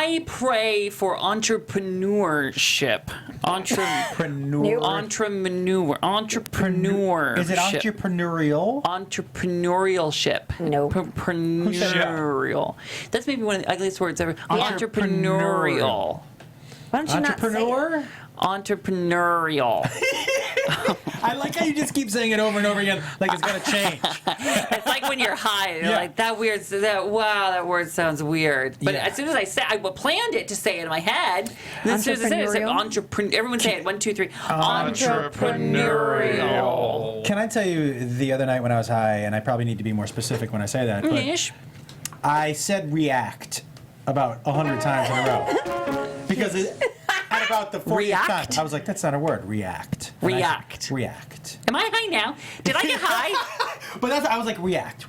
I pray for entrepreneurship. Entrepreneurship. Is it entrepreneurial? Entrepreneurship. No. Entrepreneurial. That's maybe one of the ugliest words ever. Entrepreneurial. Why don't you not say it? Entrepreneur? Entrepreneurial. I like how you just keep saying it over and over again, like it's gonna change. It's like when you're high, you're Yeah. like that word sounds weird. But Yeah. as soon as I planned it to say it in my head, and as soon as I said it, it's like everyone say it. 1, 2, 3. Entrepreneurial. Can I tell you the other night when I was high, and I probably need to be more specific when I say that, but Ish. I said react about 100 times in a row. Because at about the 40th time, I was like, that's not a word, react. And React. React. Am I high now? Did I get high? But I was like, react.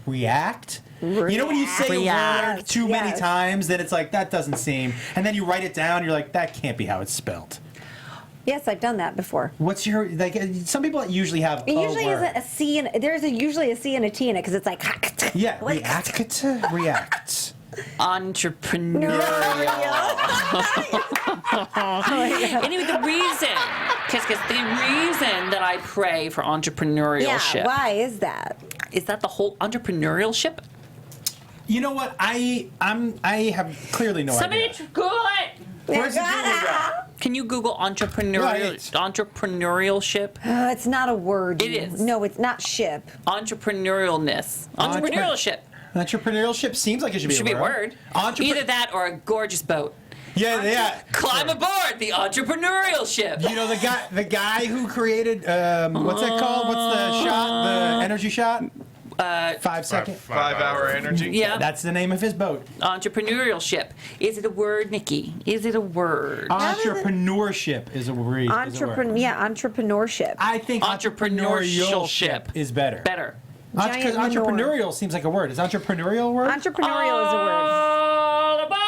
You know when you say React. a word too many Yes. times, then it's like, that doesn't seem, and then you write it down, you're like, that can't be how it's spelled. Yes, I've done that before. What's your, like, some people usually have It usually word. isn't a C, and there's usually a C and a T in it because it's like. Yeah, Like- react. Entrepreneurial. Anyway, the reason that I pray for entrepreneurship Yeah, why is that? is that the whole entrepreneurship. You know what? I have clearly no Somebody idea. Google it. Where's the Google guy? Can you Google entrepreneurship? It's not a word. It is. No, it's not ship. Entrepreneurialness. Entrepreneurship. Entrepreneurship seems like it should be Should a be a word. word. Either that or a gorgeous boat. Yeah. Climb aboard the entrepreneurial ship. You know the guy who created what's that called? What's the shot? The energy shot? 5 second. 5 hour energy. Yeah. That's the name of his boat. Entrepreneurial ship. Is it a word, Nikki? Is it a word? Entrepreneurship is a word. Yeah, entrepreneurship. I think Entrepreneurship. is better. Better. Because Giant manure. entrepreneurial seems like a word. Is entrepreneurial a word? Entrepreneurial is a word. All aboard!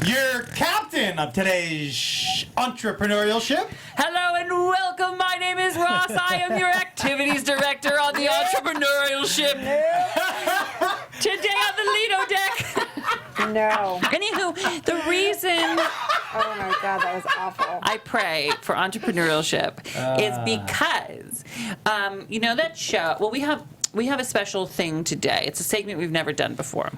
Your captain of today's entrepreneurial ship. Hello and welcome. My name is Ross. I am your activities director on the entrepreneurial ship. Today on the Lido deck. No. Anywho, the reason Oh my God, that was awful. I pray for entrepreneurship is because, you know that show. Well, we have a special thing today. It's a segment we've never done before.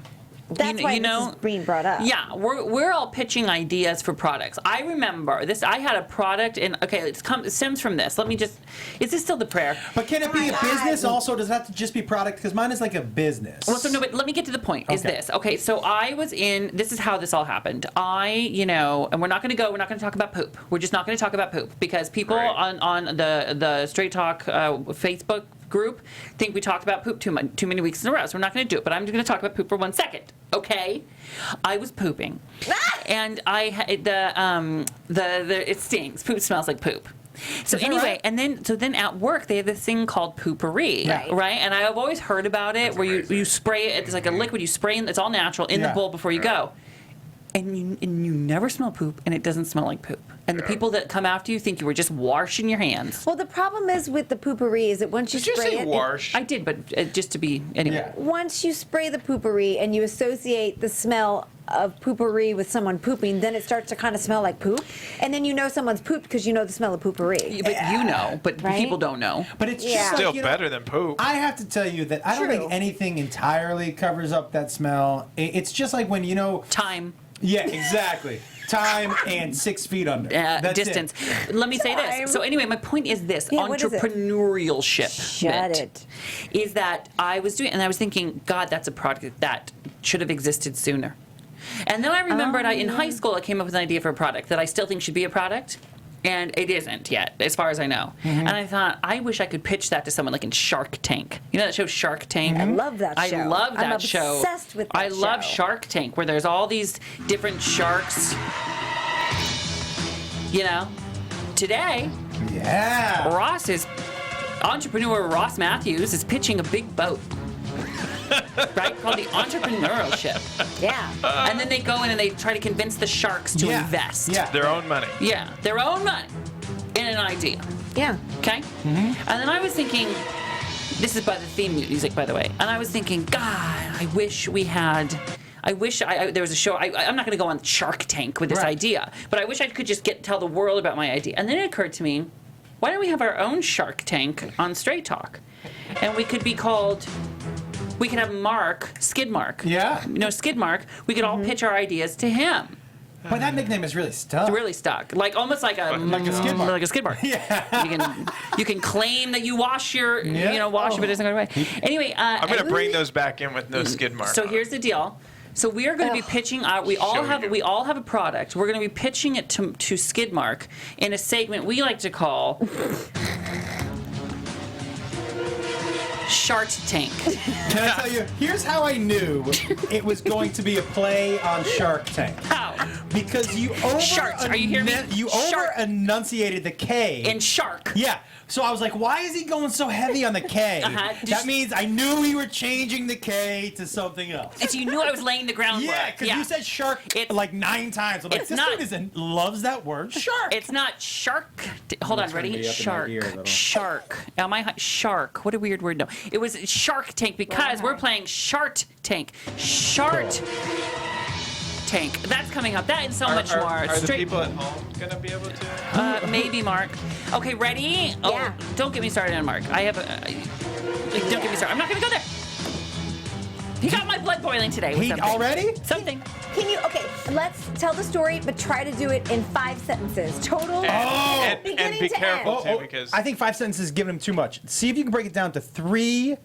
That's why this is being brought up. Yeah, we're all pitching ideas for products. I remember this. I had a product, and okay, it stems from this. Let me just. Is this still the prayer? But can it be a business also? Does it have to just be product? Because mine is like a business. Well, so no, but let me get to the point. Is Okay. this okay? So I was in. This is how this all happened. And we're not going to talk about poop. We're just not going to talk about poop because people Right. on the Straight Talk Facebook group think we talked about poop too many weeks in a row. So we're not going to do it. But I'm just going to talk about poop for 1 second. Okay, I was pooping, and it stings. Poop smells like poop. So anyway, right? so then at work they have this thing called poopery, Right. And I've always heard about it where you spray it. It's like a liquid you spray in. It's all natural in the Yeah. bowl before you go, and you never smell poop, and it doesn't smell like poop. And the people that come after you think you were just washing your hands. Well, the problem is with the poopery is that once you Did you spray say it, wash? I did, but just to be anyway. Yeah. once you spray the poopery and you associate the smell of poopery with someone pooping, then it starts to kind of smell like poop, and then you know someone's pooped because you know the smell of poopery. But you know, but Right? people don't know. But it's Yeah. just like, Still you know, better than poop. I have to tell you that I don't True. think anything entirely covers up that smell. It's just like when Time. Yeah, exactly. Time and 6 feet under. That's Distance. it. Let me say Time. this. So anyway, my point is this: Yeah, what is it? entrepreneurship. Shut it. Is that I was doing, and I was thinking, God, that's a product that should have existed sooner. And then I remembered in high school I came up with an idea for a product that I still think should be a product. And it isn't yet, as far as I know. And I thought, I wish I could pitch that to someone like in Shark Tank. You know that show Shark Tank? I love that show. I love that I'm show. obsessed with that I love show. Shark Tank, where there's all these different sharks. You know, today, Yeah. entrepreneur Ross Mathews is pitching a big boat. Right? Called the Entrepreneurship. Yeah. And then they go in and they try to convince the sharks to invest. Yeah. Their own money. Yeah, their own money in an idea. Yeah. Okay? And then I was thinking, This is by the theme music, by the way. And I was thinking, God, I wish there was a show. I'm not going to go on Shark Tank with this idea, but I wish I could just tell the world about my idea. And then it occurred to me, why don't we have our own Shark Tank on Straight Talk? And we could have Mark, Skid Mark. Yeah. Skid Mark. We could all pitch our ideas to him. But that nickname is really stuck. It's really stuck. Like almost like a skid mark. Like a skid mark. Yeah. You can claim that you wash your but it doesn't go away. Anyway, I'm gonna bring those back in with no skid mark. So here's the deal. So we are going to be pitching out. We all have a product. We're going to be pitching it to Skidmark in a segment we like to call Shark Tank. Can I tell you? Here's how I knew it was going to be a play on Shark Tank. How? Because you Are you hearing me? You Shark. over-enunciated the K. In Shark. Yeah. So I was like, why is he going so heavy on the K? That means I knew we were changing the K to something else. And so you knew I was laying the groundwork. Yeah, because you said shark like 9 times. I'm like, this dude loves that word, shark. It's not shark. Hold on, ready? Shark. Shark. Am I shark? What a weird word. No, it was Shark Tank because we're playing Shark Tank. Shark Tank. That's coming up. That and so much more. Are the people at home gonna be able to? Maybe Mark. Okay, ready? Yeah. Oh, don't get me started on Mark. Don't get me started. I'm not gonna go there. He got my blood boiling today. With something. Already? Something. Let's tell the story, but try to do it in 5 sentences. Total. And beginning be to careful end. too, because I think 5 sentences is giving him too much. See if you can break it down to 2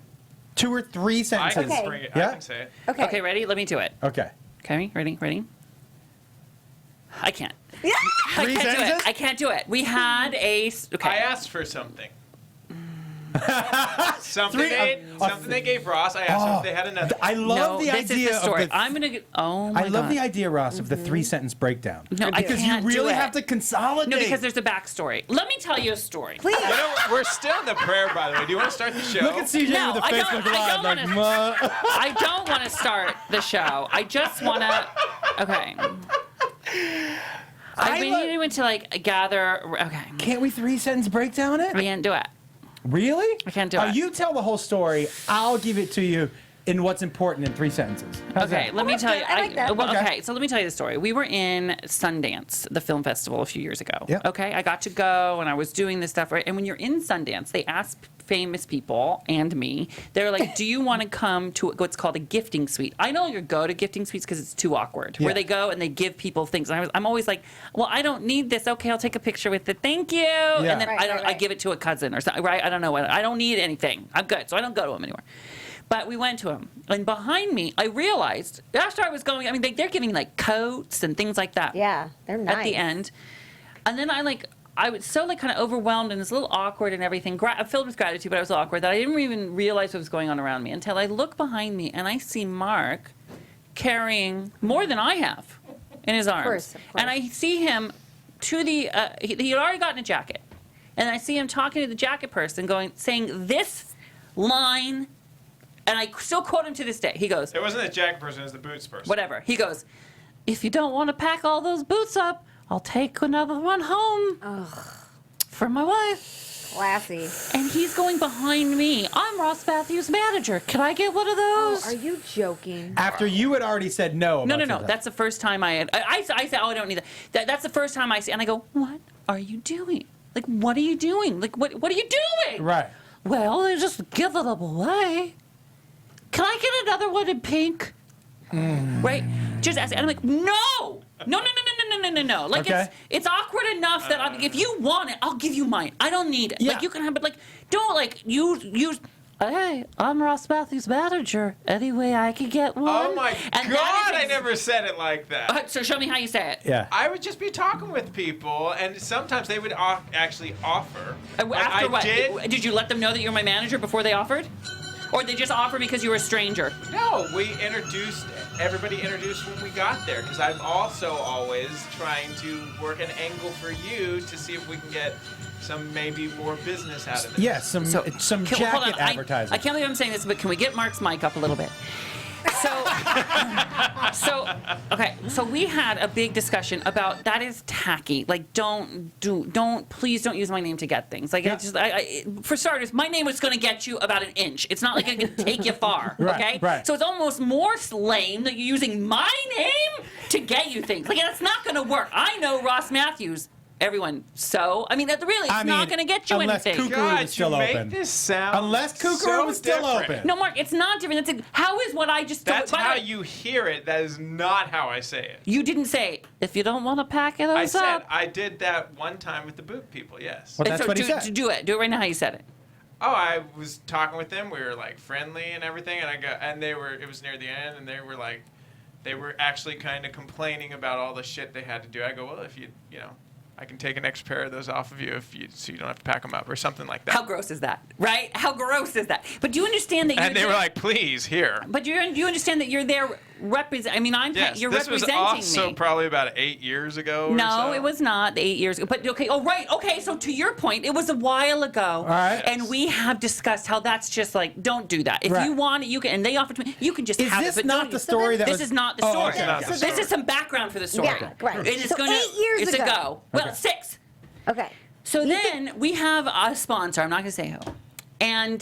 or 3 I sentences. can Okay. bring it. Yeah? I can say it. Okay, ready? Let me do it. Okay. Okay, ready? I can't. Yeah. I 3 can't do it. sentences? I can't do it. We had a. Okay. I asked for something. Something they gave Ross. I asked them if they had another. I love the this idea is the story. of the. I'm gonna. Oh my I love God. the idea, Ross, of the 3-sentence breakdown. No, I because can't you really do it. have to consolidate. No, because there's a backstory. Let me tell you a story. Please. You know, we're still in the prayer, by the way. Do you want to start the show? Look at CJ No, with the I don't- Facebook I Live. don't Like, wanna- "Ma." I don't want to start the show. I just want to. Okay. We need to gather. Okay. Can't we 3-sentence breakdown it? We can't do it. Really? I can't do it. You tell the whole story. I'll give it to you in what's important in 3 sentences. How's Okay, that? let me tell you. I like that. Okay, so let me tell you the story. We were in Sundance, the film festival, a few years ago. Yep. Okay, I got to go and I was doing this stuff, right? And when you're in Sundance, they ask famous people and me, they're like, do you want to come to what's called a gifting suite? I no longer go to gifting suites because it's too awkward, where they go and they give people things. And I'm always like, well, I don't need this. Okay, I'll take a picture with it. Thank you. And then I give it to a cousin or something, right? I don't know what. I don't need anything. I'm good. So I don't go to them anymore. But we went to him, and behind me, I realized after I was going. I mean, they're giving like coats and things like that. Yeah, they're nice. At the end, and then I was so kind of overwhelmed and it's a little awkward and everything. Filled with gratitude, but I was a little awkward that I didn't even realize what was going on around me until I look behind me and I see Mark carrying more than I have in his arms, Of course. and I see him to the. He had already gotten a jacket, and I see him talking to the jacket person, saying this line. And I still quote him to this day. He goes, It wasn't the jacket person, it was the boots person. whatever. He goes, if you don't want to pack all those boots up, I'll take another one home for my wife. Classy. And he's going behind me. I'm Ross Mathews' manager. Can I get one of those? Are you joking? After you had already said no. No. about That's the first time I said, oh, I don't need that. That's the first time I see. And I go, what are you doing? Like, what are you doing? Like, what are you doing? Right. Well, they just give it away. Can I get another one in pink? Right? Just ask. And I'm like, no. Like, Okay. it's awkward enough that if you want it, I'll give you mine. I don't need it. Yeah. Like, you can have it. Like, don't use. Hey, I'm Ross Mathews' manager. Anyway, I could get one. Oh my And God, that is I never said it like that. So show me how you say it. Yeah. I would just be talking with people, and sometimes they would actually offer. Like, After I what? did. You let them know that you're my manager before they offered? Or they just offer because you were a stranger? No, everybody introduced when we got there, because I'm also always trying to work an angle for you to see if we can get some maybe more business out of it. Yeah, some Hold jacket on, advertising. I can't believe I'm saying this, but can we get Mark's mic up a little bit? So we had a big discussion about that is tacky. Like, please don't use my name to get things. Like, for starters, my name was going to get you about an inch. It's not like it's going to take you far. Okay. Right. So it's almost more lame that you're using my name to get you things. Like, that's not going to work. I know Ross Mathews. Everyone. So, I mean, that really, it's not going to get you unless anything. Kookaroo God, was still you open. make this sound Unless Kookaroo so was still different. open. No, Mark, it's not different. How is what I just told? That's by the how way, you hear it. That is not how I say it. You didn't say, if you don't want to pack it I us said up. I did that one time with the boot people. Yes. Well, that's so what he do said. it. Do it right now how you said it. Oh, I was talking with them. We were like friendly and everything, and it was near the end, and they were actually kind of complaining about all the shit they had to do. I go, well, if you know, I can take an extra pair of those off of you so you don't have to pack them up or something like that. How gross is that, right? How gross is that? But do you understand that you're And they were like, please, here. But do you understand that you're there represent? I mean, Yes, you're this was representing also me. probably about 8 years ago. No, or so. it was not 8 years ago. But okay, oh right, okay. So to your point, it was a while ago. All right. And we have discussed how that's just like, don't do that. If you want it, you can. And they offered to me, you can just Is have this it. But not don't- the story that This was- is not the Oh, story. okay, Not the This story. is some background for the story. Yeah, right. And it's So gonna, 8 years it's ago. a go. Well, Okay. 6. Okay. So then we have a sponsor. I'm not going to say who. And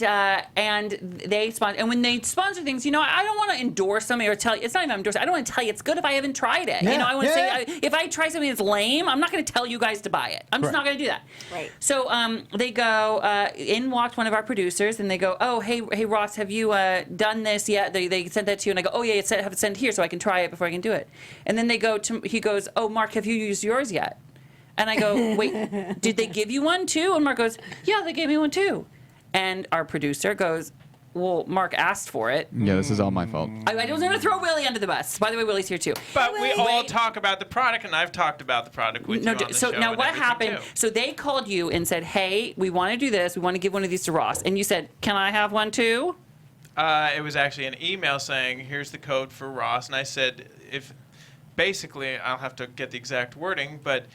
they sponsor. And when they sponsor things, you know, I don't want to endorse somebody or tell you. It's not even endorse. I don't want to tell you it's good if I haven't tried it. Yeah, You know, I want to yeah. say if I try something that's lame, I'm not going to tell you guys to buy it. I'm just Right. not going to do that. Right. So they go. In walked one of our producers, and they go, "Oh, hey Ross, have you done this yet?" They sent that to you, and I go, "Oh yeah, have it sent here so I can try it before I can do it." And then he goes, "Oh, Mark, have you used yours yet?" And I go, "Wait, did they give you one too?" And Mark goes, "Yeah, they gave me one too." And our producer goes, "Well, Mark asked for it." Yeah, this is all my fault. I was going to throw Willie under the bus. By the way, Willie's here too. But we all Wait. talk about the product, and I've talked about the product with you on the So show now and what everything, happened? too. So they called you and said, "Hey, we want to do this. We want to give one of these to Ross." And you said, "Can I have one too?" It was actually an email saying, "Here's the code for Ross," and I said, basically, I'll have to get the exact wording, but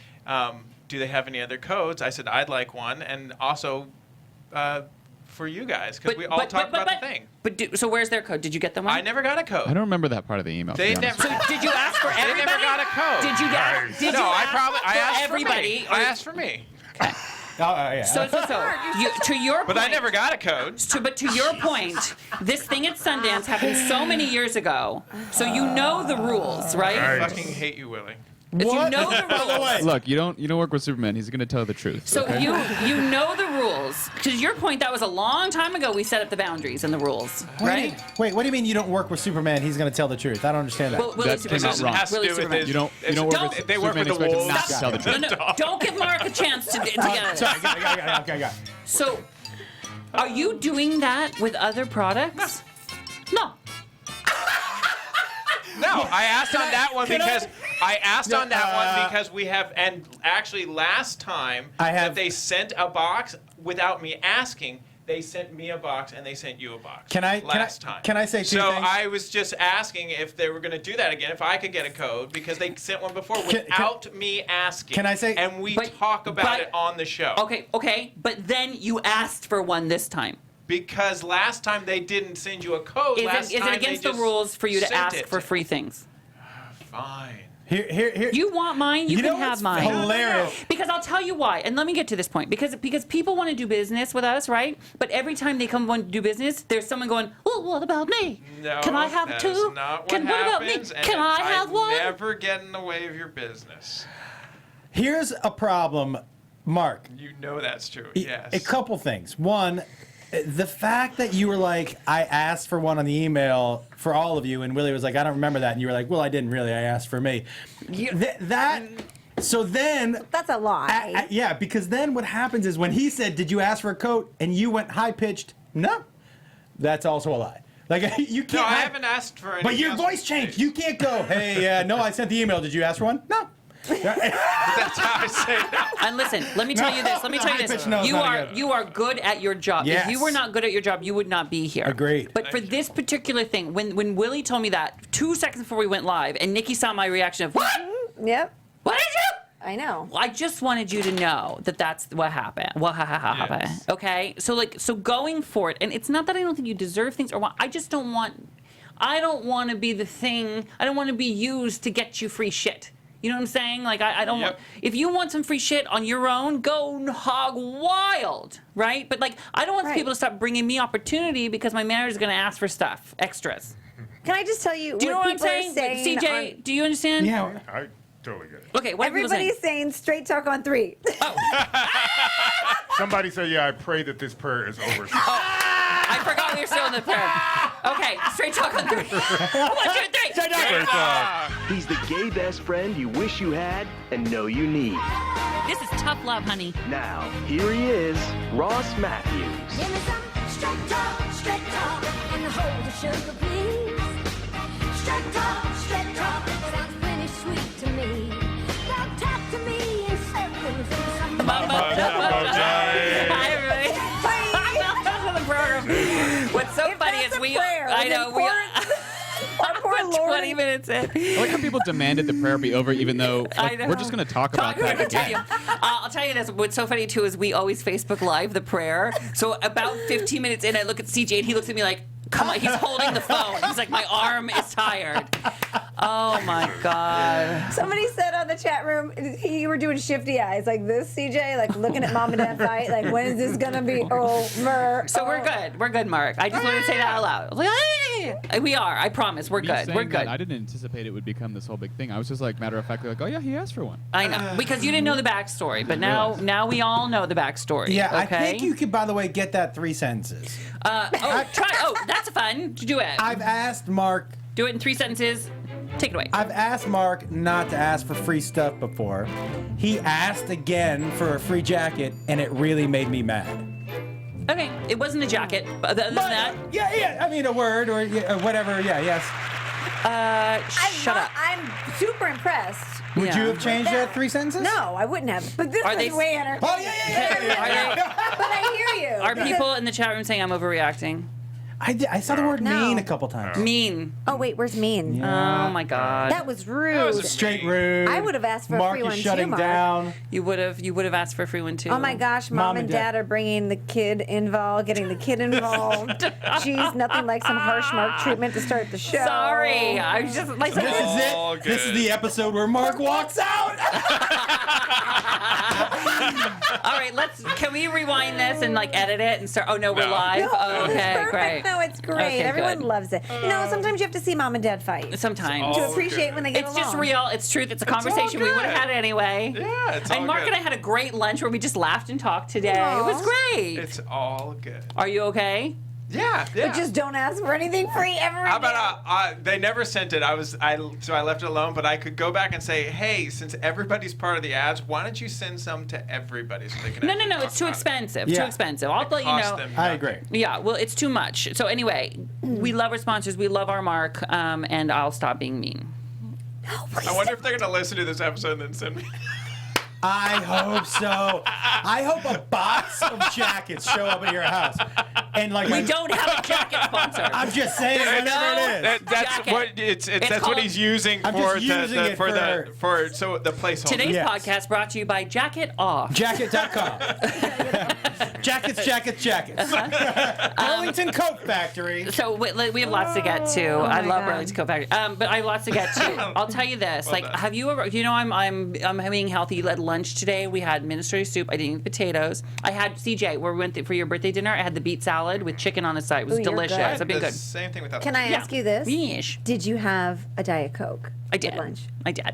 do they have any other codes? I said, I'd like one, and also for you guys, because we all talked about the thing. So where's their code? Did you get them one? I never got a code. I don't remember that part of the email. to They be honest. never. Did you ask for They everybody? never got a code. Did you ask? Did No, you I ask asked everybody? For me. I asked for me, Oh, yeah. So to your point, but I never got a code. But to your point, this thing at Sundance happened so many years ago, so you know the rules, right? I fucking hate you, Willie. If you What? know the By the rules. way, Look, you don't work with Superman. He's gonna tell the truth. So okay? you know the rules. To your point, that was a long time ago. We set up the boundaries and the rules, right? Wait, what do you mean you don't work with Superman? He's going to tell the truth. I don't understand that. Well, Willie's That came Superman. out wrong. Has to Willie's do with Superman. his- You don't Don't- work with they work with Superman the expected wolves. not to tell the truth. No, don't give Mark a chance to get it. Sorry, I got it. So, are you doing that with other products? No. No, I asked on that one can I- because we have, and actually last time that they sent a box without me asking, they sent me a box and they sent you a box. Last time. Can I say two So things? I was just asking if they were going to do that again, if I could get a code, because they sent one before without me asking. Can I say- And we But- talk about but- it on the show. Okay, but then you asked for one this time. Because last time they didn't send you a code. Is Last it time against they the just rules for you to sent ask it. for free things? Fine. Here. You want mine, you can know have what's mine. hilarious? Because I'll tell you why, and let me get to this point. Because people want to do business with us, right? But every time they come want to do business, there's someone going, "Well, what about me? No, Can I have that two? is not what What about me? happens, and Can I have one?" never get in the way of your business. Here's a problem, Mark. You know that's true. Yes. A couple things. One, the fact that you were like, I asked for one on the email for all of you, and Willie was like, I don't remember that, and you were like, well, I didn't really. I asked for me. So then. That's a lie. Yeah, because then what happens is when he said, "Did you ask for a coat?" and you went high pitched, "No," that's also a lie. Like you can't. No, I haven't asked for anything But your else voice with changed. this. You can't go, "Hey, no, I sent the email. Did you ask for one?" No. That's how I say that. And listen, let me tell you this. Let me tell you this. High-pitched no is not good. You are good at your job. Yes. If you were not good at your job, you would not be here. Agreed. But for this particular thing, when Willie told me that 2 seconds before we went live, and Nikki saw my reaction of, "What? Yep. What did you?" I know. I just wanted you to know that that's what happened. What happened? Okay, so going for it, and it's not that I don't think you deserve things or want. I just don't want. I don't want to be the thing. I don't want to be used to get you free shit. You know what I'm saying? Like, I don't want, if you want some free shit on your own, go hog wild, right? But like, I don't want people to stop bringing me opportunity because my manager's going to ask for stuff, extras. Can I just tell you Do you know what I'm people are saying? CJ, do you understand? Yeah. I totally get it. Okay, what are people saying? Everybody's saying straight talk on 3. Somebody said, yeah, I pray that this prayer is over. I forgot we were still in the prayer. Okay, straight talk on 3. 1, 2, 3. Straight talk. He's the gay best friend you wish you had and know you need. This is tough love, honey. Now, here he is, Ross Mathews. Give me some straight talk, and hold your sugar, please. Straight talk, sounds pretty sweet to me. Now talk to me in circles and some Hi, everybody. Welcome to the program. What's so funny is I know we. Our poor Lord. 20 minutes in. I like how people demanded the prayer be over, even though I know. we're just going to talk about that again. I'll tell you this. What's so funny too is we always Facebook Live the prayer. So about 15 minutes in, I look at CJ and he looks at me like, "Come on!" He's holding the phone. He's like, "My arm is tired." Oh my God. Somebody said on the chat room, you were doing shifty eyes like this, CJ, like looking at mom and dad fight, like when is this gonna be over? So we're good. We're good, Mark. I just wanted to say that out loud. I was like, hey! We are. I promise. We're Me good. saying We're that, good. I didn't anticipate it would become this whole big thing. I was just like, matter of fact, like, oh yeah, he asked for one. I know because you didn't know the backstory, but now we all know the backstory. Yeah, okay? I think you could, by the way, get that 3 sentences. Try. Oh, that's fun. Do it. I've asked Mark. Do it in 3 sentences. Take it away. I've asked Mark not to ask for free stuff before. He asked again for a free jacket, and it really made me mad. Okay, it wasn't a jacket, but other than that, Yeah. I mean, a word or whatever. Yeah, yes. shut up. I'm super impressed. Would Yeah. you have changed that 3 sentences? No, I wouldn't have. But this Are was they- way entertaining. Oh yeah. But I hear you. Are people in the chat room saying I'm overreacting? I saw the word No. mean a couple times. Mean. Oh wait, where's mean? Oh my God. That was rude. Straight rude. I would have asked for a Mark free is one too, shutting Mark. down. You would have asked for a free one too. Oh my gosh, mom and dad are bringing the kid involved, getting the kid involved. Jeez, nothing like some harsh Mark treatment to start the show. Sorry, I was just like. This is All it. This is good. the episode where Mark walks out. All right, can we rewind this and like edit it and start? Oh no, we're No. live. No, Oh, it's okay, perfect. great. No, it's great. Okay, Everyone good. loves it. You know, sometimes you have to see mom and dad fight Sometimes. to Oh, appreciate good. when they get It's along. just real. It's truth. It's a all conversation we would have good. had anyway. Yeah, it's all And Mark good. and I had a great lunch where we just laughed and talked today. It was Aw. great. It's all good. Are you okay? Yeah. But just don't ask for anything free ever How again. about they never sent it. So I left it alone. But I could go back and say, hey, since everybody's part of the ads, why don't you send some to everybody so they can? No, actually no. talk It's too about it? expensive. Yeah. Too expensive. I'll let you Cost know. them I nothing. agree. Yeah, well, it's too much. So anyway, we love our sponsors. We love our Mark, and I'll stop being mean. I wonder if they're gonna listen to this episode and then send me. I hope so. I hope a box of jackets show up at your house. And like We don't have a jacket sponsor. I'm just saying, whatever it is. That's Jacket. what it's that's what called- he's using I'm for just using it for for- the placeholder. Today's Yes. podcast brought to you by Jacket Off. Jacket.com. Jackets. Burlington Coat Factory. So we have lots to get to. I my love God. Burlington Coat Factory, but I have lots to get to. I'll tell you this: Well like, done. have you ever? You know, I'm having healthy. At lunch today, we had minestrone soup. I didn't eat potatoes. I had CJ where we went for your birthday dinner. I had the beet salad with chicken on the side. It was Ooh, you're delicious. good. I've been The good. Same thing without. Can I ask you this? Yes, Did you have a Diet Coke I did. at lunch? I did.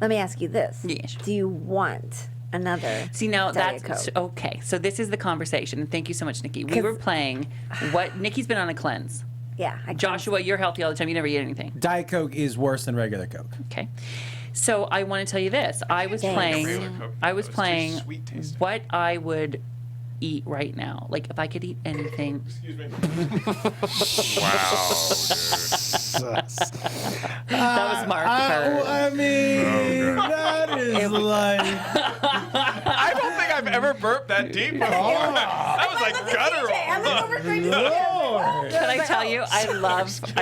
Let me ask you this. Yes. Do you want another See, now Diet that's Coke? okay. So this is the conversation, and thank you so much, Nikki. We 'Cause- were playing. What Nikki's been on a cleanse. Yeah. I Joshua, you're healthy all the time. You never eat anything. Diet Coke is worse than regular Coke. Okay. So I want to tell you this. I was Thanks. playing. Regular Coke, I was though, it's too playing sweet tasting. what I would eat right now. Like if I could eat anything. Excuse me. That was Mark. I mean, that is like. I don't think I've ever burped that deep before. That was like I'm guttural. over great Lord. Can I tell you? I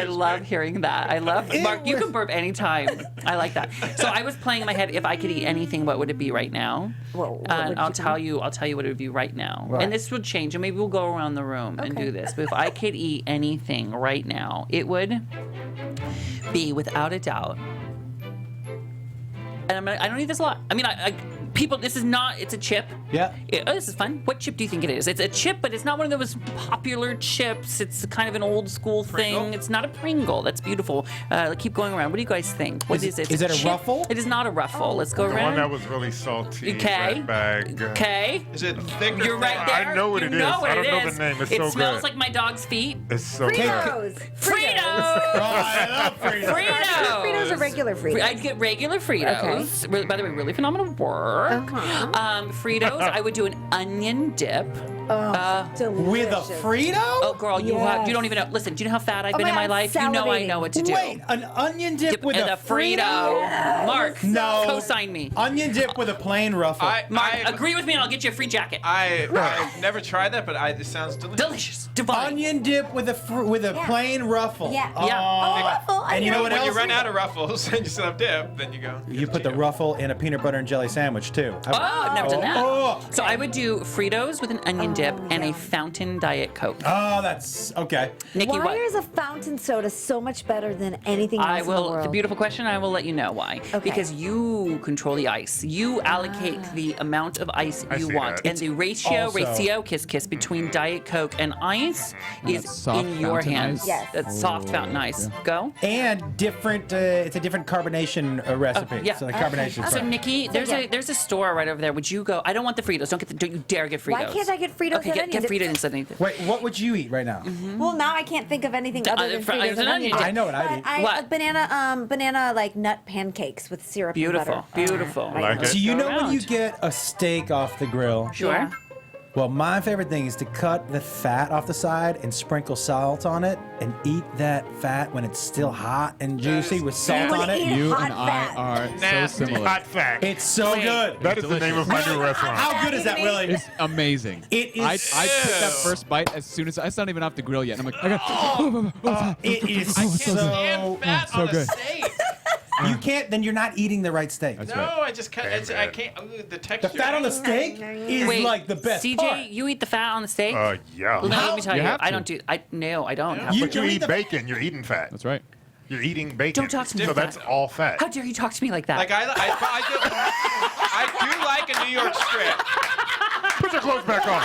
love hearing that. I love Mark. You can burp anytime. I like that. So I was playing in my head. If I could eat anything, what would it be right now? What would And I'll you tell you. I'll tell you what it would be right now. Right. And this would change. And maybe we'll go around the room and Okay. do this. But if I could eat anything right now, it would be, without a doubt, and I don't eat this a lot. I mean, people, this is not, it's a chip. Yeah. Oh, this is fun. What chip do you think it is? It's a chip, but it's not one of those popular chips. It's kind of an old school thing. Pringle? It's not a Pringle. That's beautiful. Keep going around. What do you guys think? What is it? Is it a chip? Ruffle? It is not a Ruffle. Let's go The around. one that was really salty. Okay. Red bag. Okay. Is it thick or You're right thin? there. I know what you it know is. What I don't it know is. the name. It's it so smells good. like my dog's feet. It's so good. Fritos. Fritos. Oh, I love Fritos. Fritos. Fritos or regular Fritos? I'd get regular Fritos. By the way, really phenomenal work. Fritos, I would do an onion dip. Delicious. With a Frito? Oh, girl, you Yes. don't even know. Listen, do you know how fat I've Oh been my in my God, life? You know I salivating. know what to do. Wait, an onion dip with and a Frito? Mark, No. co-sign me. Onion dip with a plain Ruffle. Mark, agree with me and I'll get you a free jacket. I've never tried that, but it sounds delicious. Delicious. Divine. Onion dip with a Yeah. plain Ruffle. Yeah. Yeah. Oh, Ruffle. And you know what When else? you run out of Ruffles and you still have dip, then you go. You put the Ruffle in a peanut butter and jelly sandwich too. Oh, I've never done that. Oh. So I would do Fritos with an onion dip and a fountain Diet Coke. Oh, that's okay. Nikki, Why what? is a fountain soda so much better than anything else I in the will. world? The beautiful question. I will let you know why. Okay. Because you control the ice. You allocate the amount of ice I you see want, that. and the ratio, also- kiss between Diet Coke and ice is That's soft in your fountain hands. ice? Yes. That's soft fountain ice. Go. And different. It's a different carbonation recipe. yeah. So the carbonation. So Nikki, there's a store right over there. Would you go? I don't want the Fritos. Don't you dare get Fritos. Why can't I get Fritos Okay, and get onion Fritos dip? instead of Wait, what would you eat right now? Well, now I can't think of anything other than fr- Fritos an and onion onion dip. I know what I'd But eat. What? Banana like nut pancakes with syrup and Beautiful, butter. beautiful. I like know. it. So you Go know when you around. get a steak off the grill? Sure. Yeah. Well, my favorite thing is to cut the fat off the side and sprinkle salt on it and eat that fat when it's still hot and juicy with salt wanna on it. eat You hot and I fat. are so Nasty. similar. Hot fact. It's so good. That is the name of my new restaurant. How good is that, Willie? It's amazing. It is I took that first bite as soon as it's not even off the grill yet. And I'm like, okay. It is it's so good. so. Fat so on a good. steak. You can't. Then you're not eating the right steak. That's No, right. I just can't. I can't. The texture. The fat on the steak is Wait, like the best CJ, part. you eat the fat on the steak? Yeah. Well, now let me tell You you, have I to. don't do. No, I don't. You But you don't eat eat the- bacon. You're eating fat. That's right. You're eating bacon. Don't talk to me So like that's that. all fat. How dare you talk to me like that? Like I do like a New York strip. Put your clothes back on.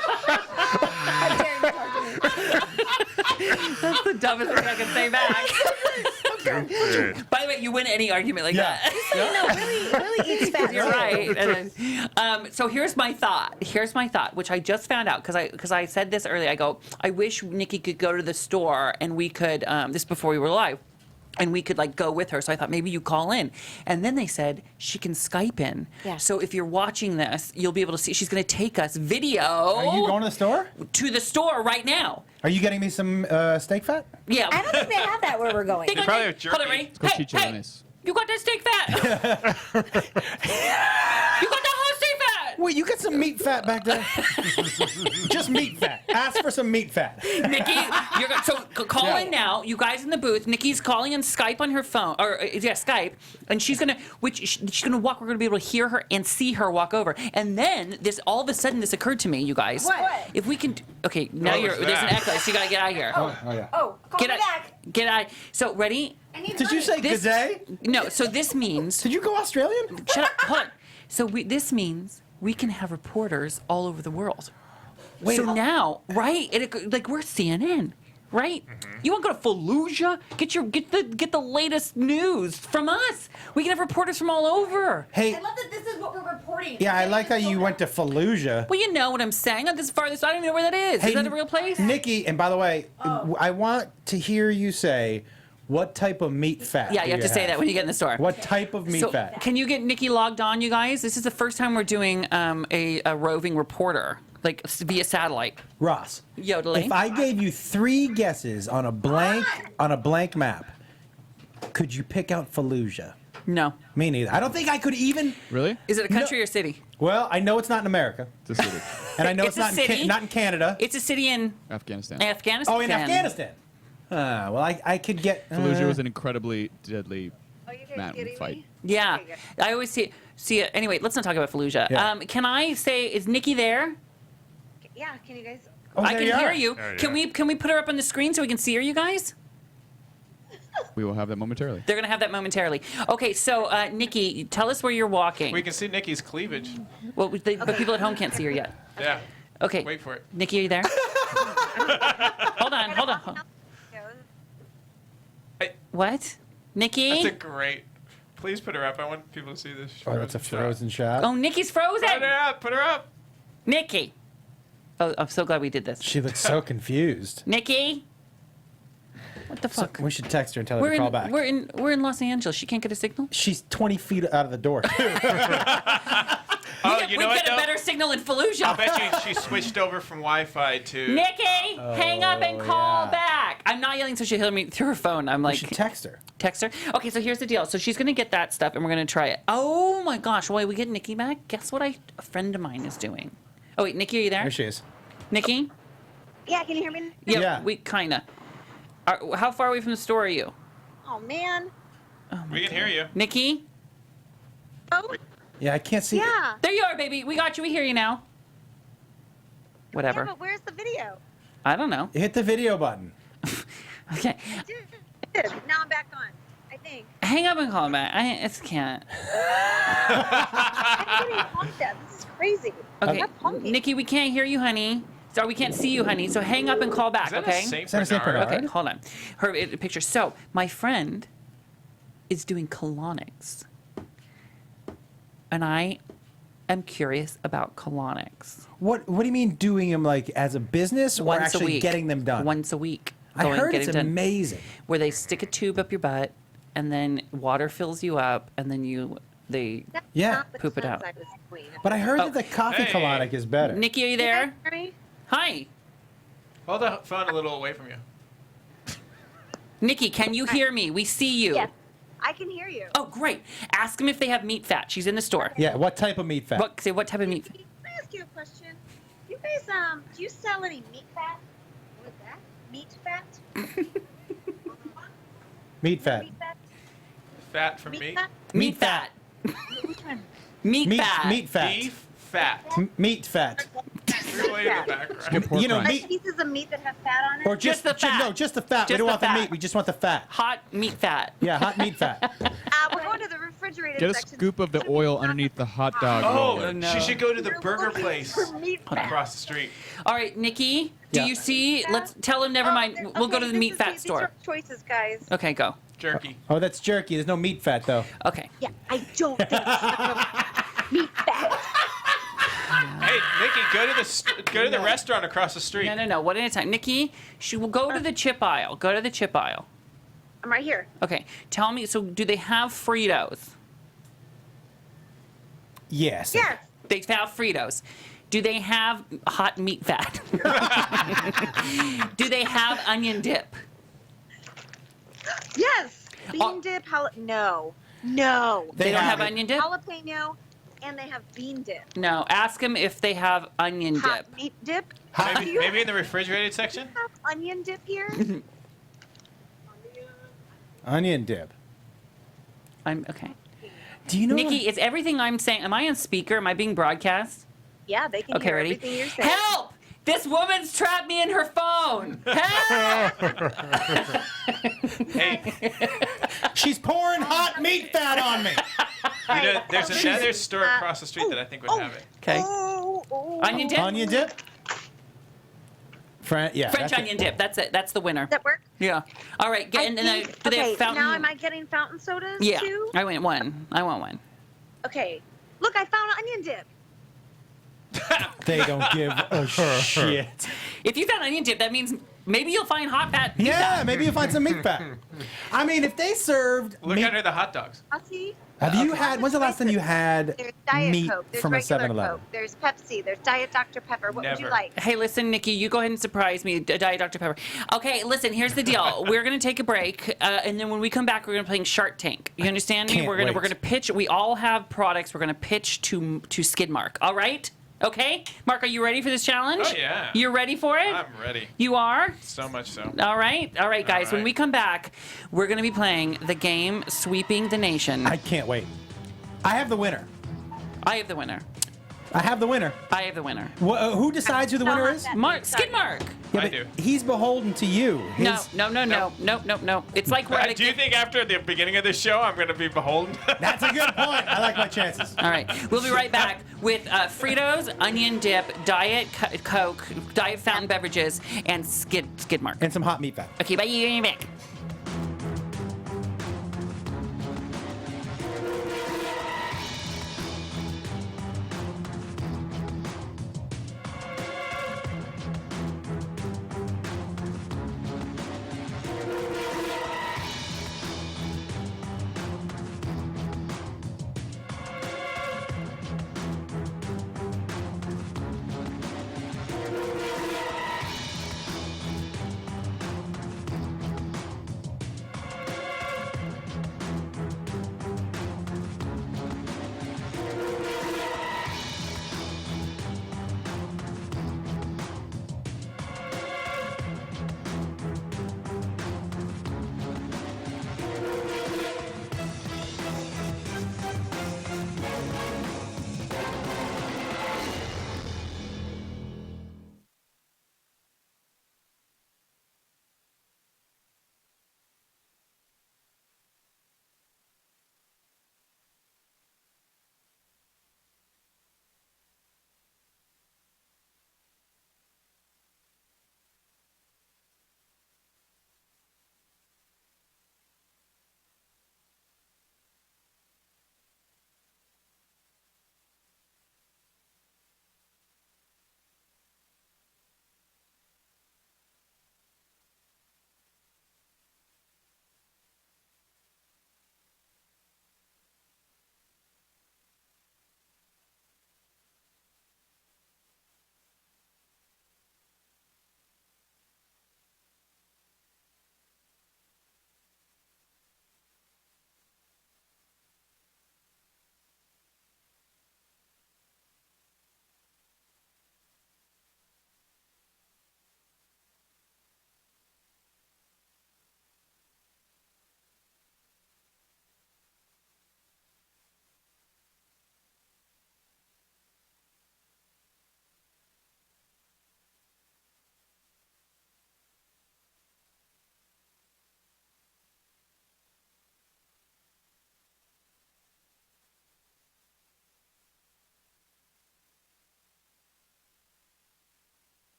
How dare you talk to me? That's the dumbest thing I can say back. Stupid. By the way, you win any argument like Yeah. that. You know, Willie eats fat. You're too. right. And then, so here's my thought. Which I just found out because I said this earlier. I go, I wish Nikki could go to the store and we could. This before we were live. And we could like go with her. So I thought maybe you call in. And then they said she can Skype in. Yeah. So if you're watching this, you'll be able to see. She's going to take us video Are you going to the store? to the store right now. Are you getting me some steak fat? Yeah. I don't think they have that where we're going. Hang on, probably hey, have jerky. hold on, ready? go Hey, chicharrones. you got that steak fat? You got that whole steak fat? Wait, you got some meat fat back there? Just meat fat. Ask for some meat fat. Nikki, call in now. You guys in the booth. Nikki's calling in Skype on her phone, Skype, and she's gonna walk. We're gonna be able to hear her and see her walk over. And then all of a sudden this occurred to me, you guys. What? If we can, okay, now What was there's an that? echo, so you gotta get out of here. Oh yeah. Oh, call Get me out. back. Get out. So ready? I need Did you money. say This- good day? No. So this means. Did you go Australian? Shut up. Hold on. So this means we can have reporters all over the world. Wait, so now, right? Like we're CNN, right? You want to go to Fallujah? Get the latest news from us. We can have reporters from all over. Hey, I love that this is what we're reporting. yeah, I like that you went to Fallujah. Well, you know what I'm saying. I'm this farthest. I don't even know where that is. Is that a real place? Nikki, and by the way, I want to hear you say what type of meat fat. Yeah, do you have to say that when you get in the store. What type of meat So fat? can you get Nikki logged on, you guys? This is the first time we're doing a roving reporter, like via satellite. Ross, Yodeling. if I gave you 3 guesses on a blank map, could you pick out Fallujah? No. Me neither. I don't think I could even. Really? Is it a country or city? Well, I know it's not in America, It's a city. and I know It's it's, a not city. not in Canada. It's a city in Afghanistan. Afghanistan. Oh, in Afghanistan. Well, I could get. Fallujah was an incredibly deadly Are you guys mountain kidding fight. me? Yeah. Okay, good. I always see it. Anyway, let's not talk about Fallujah. Yeah. Can I say, is Nikki there? Yeah, can you guys? Oh, I there can you hear are. you. There you Can we put her up on the screen so we can see her, you guys? We will have that momentarily. They're gonna have that momentarily. Okay, so Nikki, tell us where you're walking. We can see Nikki's cleavage. Well, but people at home can't see her yet. Yeah. Okay. Wait for it. Nikki, are you there? Hold on. What? Nikki? That's a great. Please put her up. I want people to see this. Oh, that's a frozen shot. Oh, Nikki's frozen. Put her up. Put her up. Nikki. Oh, I'm so glad we did this. She looks so confused. Nikki. What the So fuck? we should text her and tell her to call back. We're in Los Angeles. She can't get a signal. She's 20 feet out of the door. Oh, we you know what get a though? better signal in Fallujah. I bet you she switched over from Wi-Fi to. Nikki, hang up and call yeah. back. I'm not yelling so she'll hear me through her phone. I'm We like, should text her. text her. Okay, so here's the deal. So she's gonna get that stuff, and we're gonna try it. Oh my gosh! Why we get Nikki back? Guess what? A friend of mine is doing. Oh wait, Nikki, are you there? There she is. Nikki? Yeah, can you hear me? Yeah. We kinda. How far away from the store are you? Oh man. We can hear you. Nikki? Oh Yeah, I can't see. yeah. There you are, baby. We got you. We hear you now. Whatever. Yeah, but where's the video? I don't know. Hit the video button. Okay. I did. Now I'm back on. I think. Hang up and call him back. I just can't. I'm getting honked at. This is crazy. Okay. Stop honking. Nikki, we can't hear you, honey. So we can't see you, honey. So hang up and call back, Is that okay? a Saint Is that a Saint Bernard? Bernard? Okay, hold on. Her picture. So my friend is doing colonics, and I am curious about colonics. What do you mean doing them like as a business or Once a actually week. getting them done? Once a week. I Going, heard getting it's done. amazing. Where they stick a tube up your butt, and then water fills you up, and then they. That's Yeah. not the Poop it clothes out. I was doing. But I heard Oh. that the coffee Hey. colonic is better. Nikki, are you Can you there? guys hear me? Hi, Hold the phone a little away from you. Nikki. Can you hear me? We see you. Yes. I can hear you. Oh, great. Ask them if they have meat fat. She's in the store. Yeah, what type of meat fat? What type of meat? Can I ask you a question? You guys, do you sell any meat fat? What's that? Meat fat? Meat fat. Meat fat? Fat from Meat meat. fat? Meat fat. Which one? Meat fat. Meat fat. Beef fat. Meat fat. You're way in the background. Good pork You know, rinds. meat- Like pieces of meat that have fat on it? Or Just the fat. No, just the fat. Just we don't the want fat. the meat. We just want the fat. Hot meat fat. Yeah, hot meat fat. We're going to the refrigerated Get a section. scoop of the oil underneath the hot dog Oh, roller. no. she should go to the You're burger looking place for meat fat. across the street. All right, Nikki, do Yeah. you see? Let's tell him, never mind. We'll go to the meat fat These store. are choices, guys. Okay, go. Jerky. Oh, that's jerky. There's no meat fat though. Okay. Yeah, I don't think meat fat. Hey, Nikki, go to the restaurant across the street. No. One at a time. Nikki, she will go to the chip aisle. Go to the chip aisle. I'm right here. Okay. Tell me, so do they have Fritos? Yes. Yes. They have Fritos. Do they have hot meat fat? Do they have onion dip? Yes. Bean Oh. dip. No. No. They don't have it. onion dip? Jalapeno, and they have bean dip. No. Ask them if they have onion Hot dip. meat dip. Maybe, maybe in the refrigerated section. Have onion dip here. Onion dip. I'm okay. Do you know? Nikki, is everything I'm saying? Am I on speaker? Am I being broadcast? Yeah, they can Okay, hear ready? everything you're saying. Help! This woman's trapped me in her phone. Help! Hey, She's pouring hot meat fat on me. you know, there's another store across the street that I think would have it. Okay. Oh. Onion dip. Onion dip. Yeah. French that's it. onion dip. That's it. That's the winner. Does that work? Yeah. All right. I And then think- do they okay, have fountain? now am I getting fountain sodas Yeah. too? I want one. I want one. Okay. Look, I found onion dip. They don't give a shit. If you found onion dip, that means maybe you'll find hot fat. meat Yeah, fat. maybe you'll find some meat fat. I mean, if they served Look meat, under the hot dogs. I'll see. have you had? When's the last time you had There's Diet meat Coke. There's from a regular 7-Eleven? Coke. There's Pepsi. There's Diet Dr. Pepper. What would you Never. like? Hey, listen, Nikki, you go ahead and surprise me. Diet Dr. Pepper. Okay, listen, here's the deal. We're going to take a break, and then when we come back, we're going to play Shark Tank. You understand me? Can't We're wait. going to pitch. We all have products. We're going to pitch to Skidmark. All right? Okay? Mark, are you ready for this challenge? Oh, yeah. You're ready for it? I'm ready. You are? So much so. All right, guys. All When right. we come back, we're going to be playing the game Sweeping the Nation. I can't wait. I have the winner. I have the winner. I have the winner. I have the winner. Who decides who the winner is? Mark, Skid Mark. Yeah, I but do. he's beholden to you. No, His- no. It's like we're at a Do you think after the beginning of this show I'm going to be beholden? That's a good point. I like my chances. All right, we'll be right back with Fritos, onion dip, Diet Coke, Diet fountain beverages, and Skid Mark. And some hot meat fat. Okay, bye. You're back.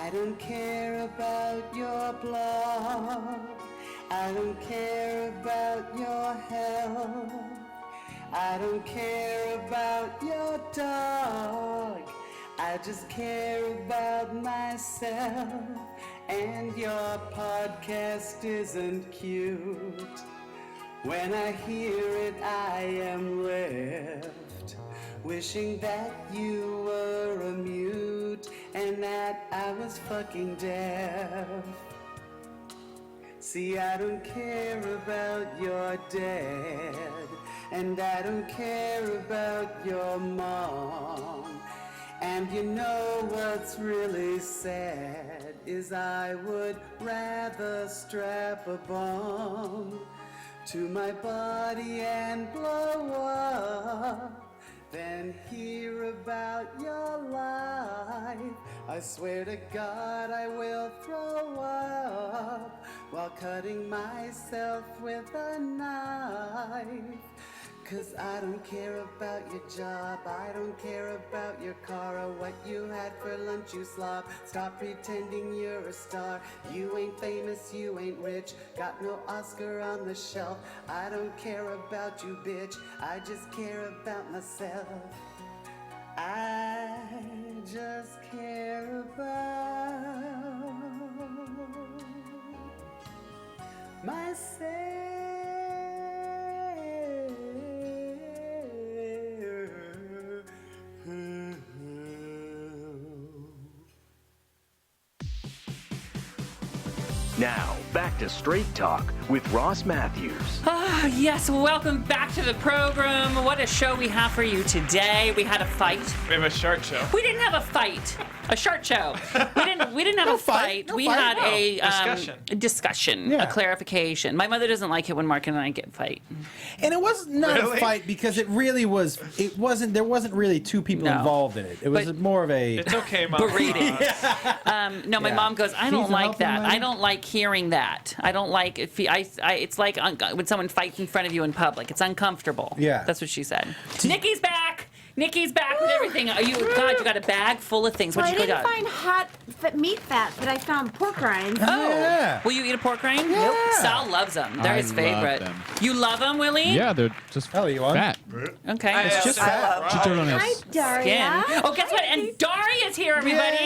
I don't care about your blog. I don't care about your health. I don't care about your dog. I just care about myself. And your podcast isn't cute. When I hear it, I am left wishing that you were a mute and that I was fucking deaf. See, I don't care about your dad, and I don't care about your mom. And you know what's really sad is I would rather strap a bomb to my body and blow up than hear about your life. I swear to God I will throw up while cutting myself with a knife. 'Cause I don't care about your job, I don't care about your car or what you had for lunch, you slob. Stop pretending you're a star. You ain't famous, you ain't rich, got no Oscar on the shelf. I don't care about you, bitch, I just care about myself. I just care about myself. Now, back to Straight Talk with Ross Mathews. Ah, yes, welcome back to the program. What a show we have for you today. We had a fight. We have a shark show. We didn't have a fight. A short show. We didn't have a fight. We had a discussion, Yeah. a clarification. My mother doesn't like it when Mark and I get fight. And it was not Really? a fight because it really was. It wasn't. There wasn't really two people No. involved in it. It was But- more of a. It's okay, Mom. Berating. No, my Yeah. mom goes, I don't She's a like helping that. lady. I don't like hearing that. I don't like it. It's like when someone fights in front of you in public. It's uncomfortable. Yeah. That's what she said. Nikki's back. Nikki's back with everything. God, you got a bag full of things. Well, What'd I you go didn't find hot meat fat, but I found pork rinds. Oh, Yeah. will you eat a pork rind? Yeah. Sal loves them. They're I his love favorite. them. You love them, Willie? Yeah, they're just Ellie, you want? fat. Okay. It's just fat. She threw it on Hi, his Daria. Skin. Oh, guess what? And Daria's here, everybody.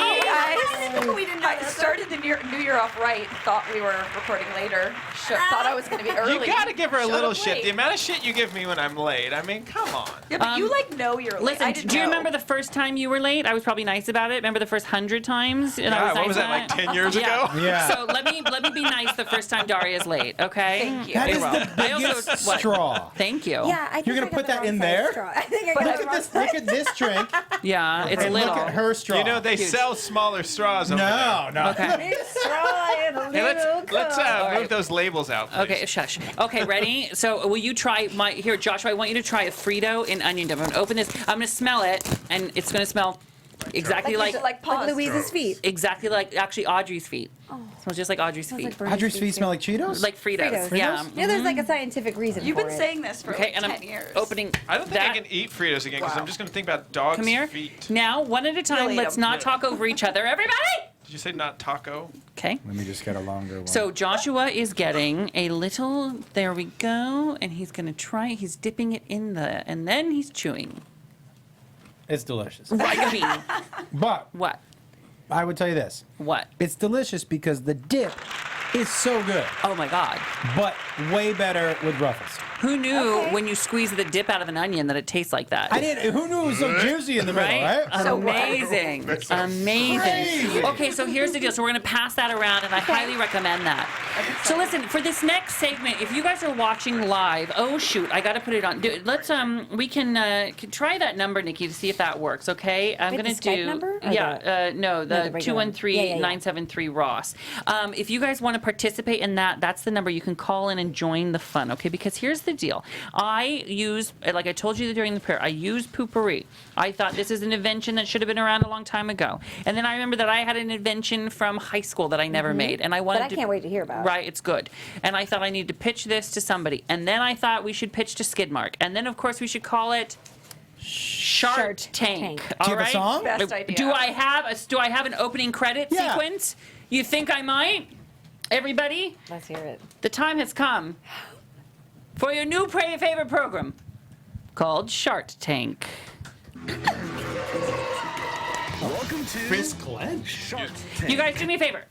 We didn't know I started the new year off right. Thought we were recording later. Thought I was going to be early. You gotta give her a Showed little up shit. late. The amount of shit you give me when I'm late. I mean, come on. Yeah, but you know you're late. Listen, I didn't do you know. remember the first time you were late? I was probably nice about it. Remember the first 100 times? And I God, was what nice was that, about like it? 10 years Yeah. ago? Yeah. So let me be nice the first time Daria's late, okay? Thank you. That is You're the welcome. I also- biggest what? straw. Thank you. Yeah, I think You're gonna I got put the that wrong in size there? straw. I think I got Look the at wrong this. Look at this drink. Yeah, it's And little. look at her straw. You know, they Huge. sell smaller straws over No, no. Okay. straw in a there. Hey, little let's cup. move those labels out, please. Okay, shush. Okay, ready? So will you try here, Joshua, I want you to try a Frito in onion dip. I'm gonna open this. I'm gonna smell it, and it's gonna smell exactly like like pause. Louise's feet. exactly like actually Audrey's feet. Smells just like Audrey's Smells feet. like Bernie's Audrey's feet smell like Cheetos? Like Fritos. Fritos. Yeah. Yeah, there's like a scientific reason You've for been it. saying this for Okay, like and 10 I'm years. opening I don't think that. I can eat Fritos again because I'm just going to think about dogs' Come here. feet. Now, one at a time. You'll eat Let's 'em. not talk over each other. Everybody! Did you say not taco? Okay. Let me just get a longer one. So Joshua is getting a little, there we go, and he's going to try, he's dipping it in and then he's chewing. It's delicious. Right, I mean, But what? I would tell you this. What? It's delicious because the dip is so good, Oh my God. but way better with Ruffles. Who knew Okay. when you squeeze the dip out of an onion that it tastes like that? I didn't. Who knew it was so juicy in the middle, Right? right? Amazing. Amazing. crazy. Okay, so here's the deal. So we're going to pass that around, and I highly recommend that. So listen, for this next segment, if you guys are watching live, oh shoot, I got to put it on. Let's we can try that number, Nikki, to see if that works. Okay, I'm Wait, going the to Skype do. number? Or Yeah, no, the the regular one. Yeah, 213-973 Ross. If you guys want to participate in that, that's the number. You can call in and join the fun. Okay, because here's the deal. I use, like I told you during the prayer, I use poopery. I thought this is an invention that should have been around a long time ago. And then I remember that I had an invention from high school that I never made. And I wanted But I can't wait to hear about. Right, it's good. And I thought I needed to pitch this to somebody. And then I thought we should pitch to Skidmark. And then, of course, we should call it Shark Tank. Tank. All Do you have a right? song? Best idea. Do I have an opening credit Yeah. sequence? You think I might? Everybody, Let's hear it. the time has come for your new favorite program called Shark Tank. Welcome to Chris Glenn. Shark Tank. You guys do me a favor.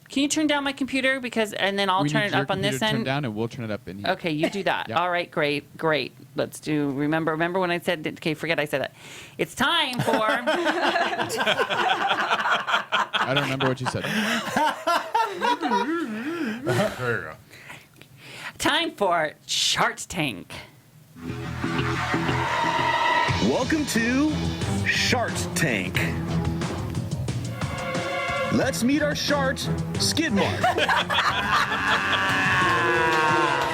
Can you turn down my computer and then I'll we turn need it your up on this computer turned end? down, and we'll turn it up in here. Okay, you do that. Yeah. All right, great. Let's do. Remember when I said? Okay, forget I said that. It's time for. I don't remember what you said. There you go. Time for Shark Tank. Welcome to Shark Tank. Let's meet our shark, Skidmark.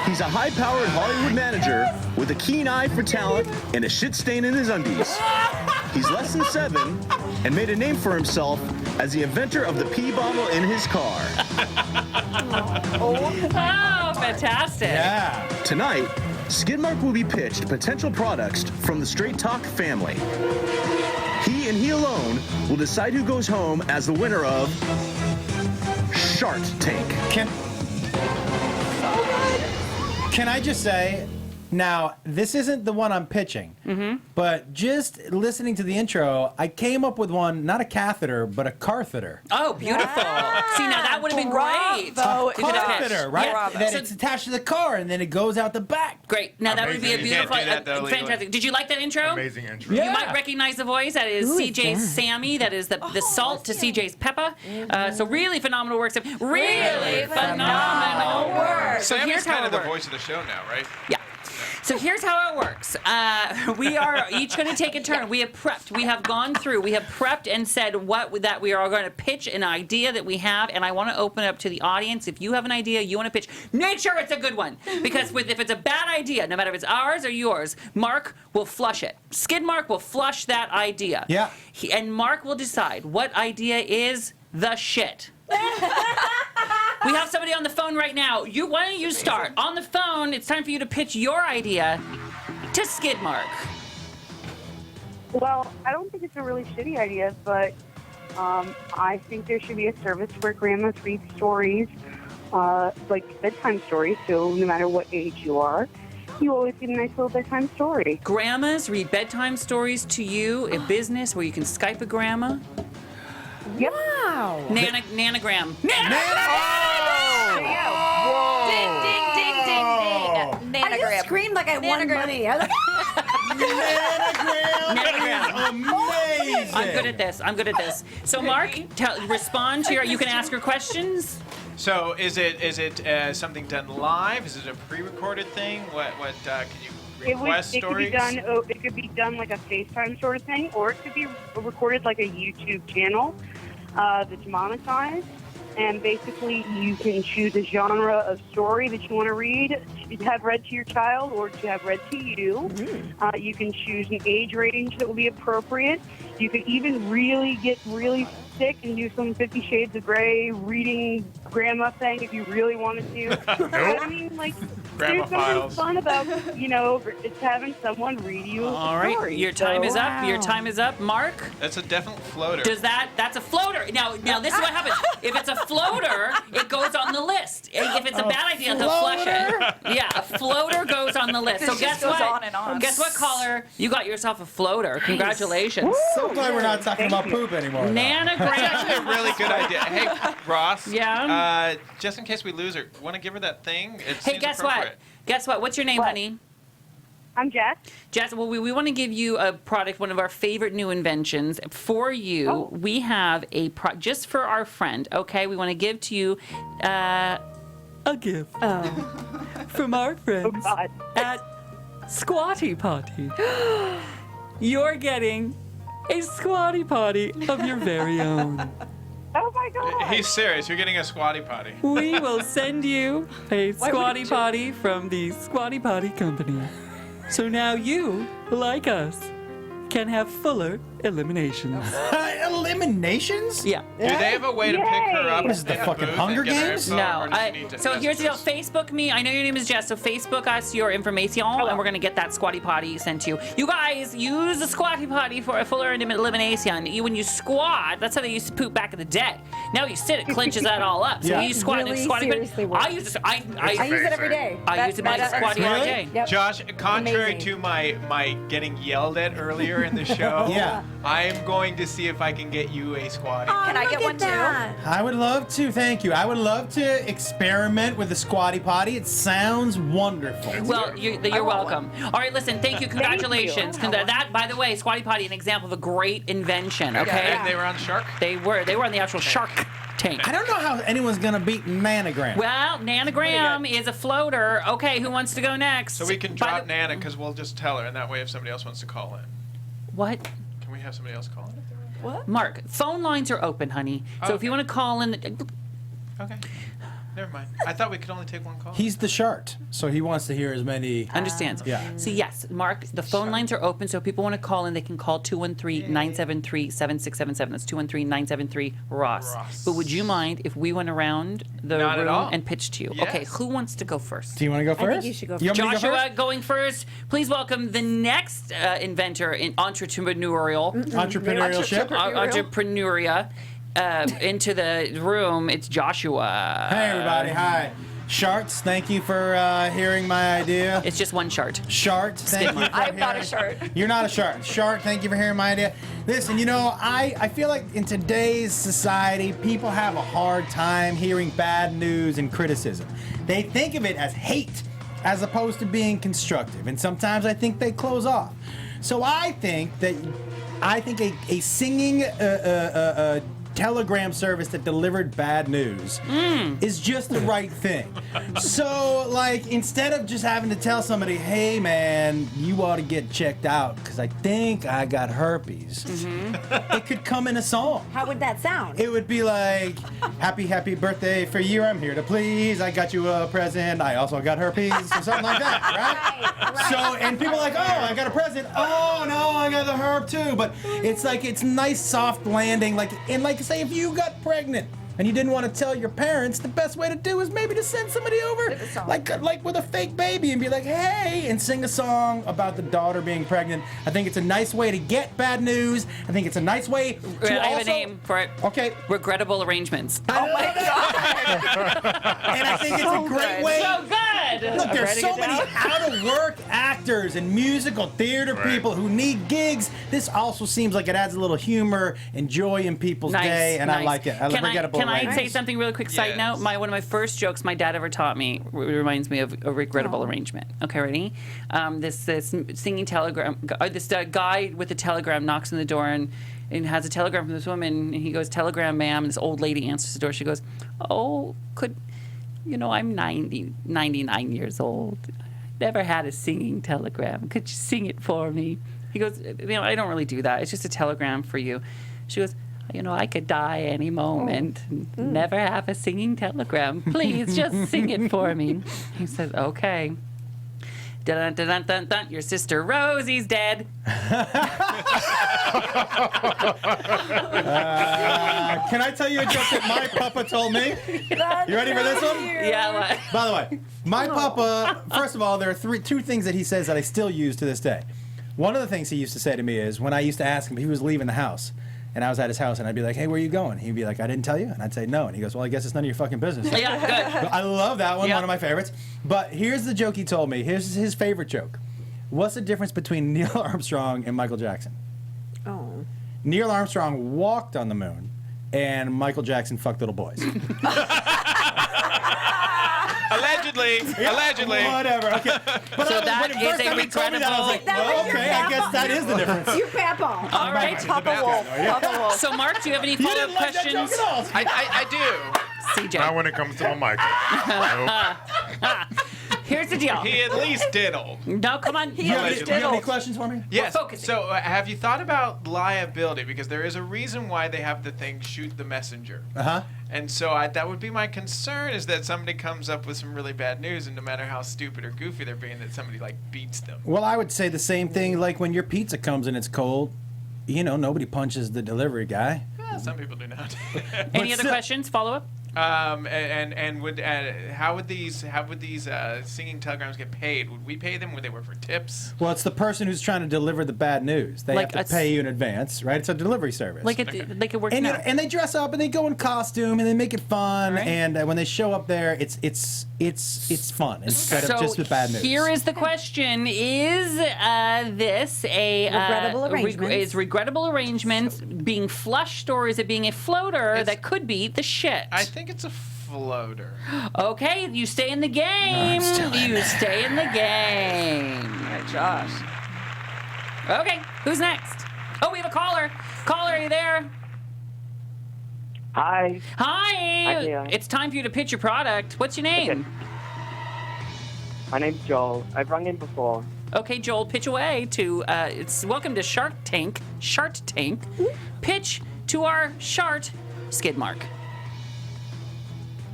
He's a high-powered Hollywood manager with a keen eye for talent and a shit stain in his undies. He's less than 7 and made a name for himself as the inventor of the pee bottle in his car. Oh, fantastic! Yeah. Tonight, Skidmark will be pitched potential products from the Straight Talk family. He and he alone will decide who goes home as the winner of Shark Tank. Can I just say, now, this isn't the one I'm pitching, but just listening to the intro, I came up with one, not a catheter, but a catheter. Oh, beautiful. See, now that would have been great. Bravo. To get a pitch. Catheter, right? Yeah. That So- it's attached to the car, and then it goes out the back. Great. Now that would be a Amazing. You can't beautiful, do that, though, legally. fantastic. Did you like that intro? Amazing intro. Yeah. You might recognize the voice. That is Who is CJ's that? Sammy. That is the salt to CJ's Peppa. So really phenomenal work. Really phenomenal work. So Sam here's is kind how of it the works. voice of the show now, right? Yeah. So here's how it works. We are each going to take a turn. We have prepped. We have gone through. We have prepped and said that we are going to pitch an idea that we have, and I want to open it up to the audience. If you have an idea you want to pitch, make sure it's a good one. Because if it's a bad idea, no matter if it's ours or yours, Mark will flush it. Skidmark will flush that idea. Yeah. And Mark will decide what idea is the shit. We have somebody on the phone right now. Why don't you start? On the phone, it's time for you to pitch your idea to Skidmark. Well, I don't think it's a really shitty idea, but I think there should be a service where grandmas read stories, like bedtime stories, so no matter what age you are, you always get a nice little bedtime story. Grandmas read bedtime stories to you, a business where you can Skype a grandma. Yep. Wow. Nanogram. Ding, ding, ding, ding, ding. I just Nanogram. screamed like I won Nanogram. money. I was Amazing. I'm good at this. So Mark, respond to you can ask her questions. So is it something done live? Is it a pre-recorded thing? What can you request stories? It could be done like a FaceTime sort of thing, or it could be recorded like a YouTube channel that's monetized. And basically, you can choose a genre of story that you want to read, to have read to your child, or to have read to you. You can choose an age range that will be appropriate. You could even really get really sick and do some 50 Shades of Grey reading grandma thing if you really wanted to. But I mean, like, Grandma there's something files. fun about, it's having someone read you a All right, story. your time So- is up. Your time is up. Mark, That's a definite floater. that's a floater. Now this is what happens. If it's a floater, it goes on the list. If it's a bad idea, they'll flush it. Yeah, a floater goes on the list. So It guess just goes what? on and on. Guess what, caller? You got yourself a floater. Congratulations. So glad we're not talking about poop anymore. That's actually a Nanogram. really good idea. Hey, Ross. Yeah? Just in case we lose her, want to give her that thing? It Hey, seems guess appropriate. what? Guess what? What's your name, What? honey? I'm Jess. Jess, well, we want to give you a product, one of our favorite new inventions. For you, we have just for our friend, okay? We want to give to you a gift from our friends Oh, God. at Squatty Potty. You're getting a Squatty Potty of your very own. Oh, my God. He's serious. You're getting a squatty potty. We will send you a Squatty Potty from the Squatty Potty Company. So now you, like us, can have fuller eliminations. Eliminations? Yeah. Do they have a way to pick her up? What is it, the in a fucking booth Hunger and get her Games? info, No. or does she need to So here's the deal. message us? Facebook me. I know your name is Jess, so Facebook us your information, and we're going to get that Squatty Potty sent to you. You guys use the Squatty Potty for a fuller elimination. When you squat, that's how they used to poop back in the day. Now you sit, it clenches that all up. So Yeah. you squat in a Really Squatty Potty. seriously I works. use this. I use it every day. I use it in my Squatty all Really? day. Yep. Josh, contrary Amazing. to my getting yelled at earlier in the show, Yeah. I am going to see if I can get you a squatty. Can I get one too? I would love to, thank you. I would love to experiment with the Squatty Potty. It sounds wonderful. Well, you're welcome. All right, listen, thank you. Congratulations. That, by the way, Squatty Potty, an example of a great invention, okay? And they were on Shark? They were on the actual Shark Tank. I don't know how anyone's gonna beat Nanogram. Well, Nanogram is a floater. Okay, who wants to go next? So we can By drop the- Nana because we'll just tell her, and that way if somebody else wants to call in. What? Can we have somebody else call in? Mark, phone lines are open, honey. So if you want to call in, Okay. Never mind. I thought we could only take one call. He's the shart, so he wants to hear as many. Understands. Yeah. So yes, Mark, the phone lines are open, so if people want to call in, they can call 213-973-7677. That's 213-973-ROSS. But would you mind if we went around the Not at room all. and pitched to you? Yes. Okay, who wants to go first? Do you want to go first? I think you should go You want me to go Joshua first? going first. Please welcome the next inventor in entrepreneurial. Entrepreneurship. Entrepreneuria. Into the room, it's Joshua. Hey, everybody. Hi. Sharts, thank you for hearing my idea. It's just one chart. Shart, thank you for I'm not a hearing- shart. You're not a shart. Shart, thank you for hearing my idea. Listen, I feel like in today's society, people have a hard time hearing bad news and criticism. They think of it as hate as opposed to being constructive. And sometimes I think they close off. So I think a singing telegram service that delivered bad news is just the right thing. So, like, instead of just having to tell somebody, hey, man, you ought to get checked out because I think I got herpes, it could come in a song. How would that sound? It would be like, happy birthday for you, I'm here to please, I got you a present, I also got herpes, or something like that, right? So, and people are like, oh, I got a present, oh, no, I got the herb too, but it's like, it's nice soft landing, like say if you got pregnant and you didn't want to tell your parents, the best way to do is maybe to send somebody over, like with a fake baby, and be like, hey, and sing a song about the daughter being pregnant. I think it's a nice way to get bad news. I think it's a nice way to I have a name for it. Okay. Regrettable arrangements. Oh my God! And I think it's a great way. So good. Look, there's so many out-of-work actors and musical theater people who need gigs. This also seems like it adds a little humor and joy in people's day, and I like it. Can I say something really quick? Side note: one of my first jokes my dad ever taught me reminds me of a regrettable arrangement. Okay, ready? This singing telegram. This guy with a telegram knocks on the door and has a telegram from this woman. And he goes, "Telegram, ma'am." And this old lady answers the door. She goes, "Oh, I'm 99 years old. Never had a singing telegram. Could you sing it for me?" He goes, "I don't really do that. It's just a telegram for you." She goes, "I could die any moment and never have a singing telegram. Please just sing it for me." He says, "Okay." Dun, dun, dun, dun, dun, your sister Rosie's dead. Can I tell you a joke that my papa told me? You ready for this one? Yeah. What? By the way, my papa, first of all, there are two things that he says that I still use to this day. One of the things he used to say to me is when I used to ask him if he was leaving the house, and I was at his house, and I'd be like, "Hey, where are you going?" He'd be like, "I didn't tell you." And I'd say, "No." And he goes, "Well, I guess it's none of your fucking business." Yeah, good. I love that one, one of my favorites. But here's the joke he told me. Here's his favorite joke. What's the difference between Neil Armstrong and Michael Jackson? Oh. Neil Armstrong walked on the moon, and Michael Jackson fucked little boys. Allegedly. Whatever. Okay. But So that when is first a time he told me that, I was like, That was well, your okay, I guess that is the difference. You Papa. All right. Papa Wolf. Papa Wolf. So, Mark, do you have any You follow-up didn't like that questions? joke at all. I do. CJ. Not when it comes to my Michael. Nope. Here's the deal. He at least diddled. No, come on. Do you have any Allegedly. questions for me? Yes. focusing. So, have you thought about liability? Because there is a reason why they have the thing shoot the messenger. Uh-huh. And so that would be my concern, is that somebody comes up with some really bad news, and no matter how stupid or goofy they're being, that somebody beats them. Well, I would say the same thing. Like when your pizza comes and it's cold, nobody punches the delivery guy. Some people do not. Any other questions? Follow-up? And would how would these singing telegrams get paid? Would we pay them? Would they work for tips? Well, it's the person who's trying to deliver the bad news. They Like have to pay you in advance, right? It's a delivery service. Like it works and, now. and they dress up and they go in costume and they make it fun. Right. And when they show up there, it's fun instead of just the bad news. Here is the question: is this a Regrettable arrangements? Is regrettable arrangements being flushed, or is it being a floater that could be the shit? I think it's a floater. Okay, you stay in the game. You stay in the game. All right, Josh. Okay, who's next? Oh, we have a caller. Caller, are you there? Hi. Hi. Leah. It's time for you to pitch your product. What's your name? My name's Joel. I've rung in before. Okay, Joel, pitch away to. Welcome to Shark Tank. Pitch to our Shart skid mark.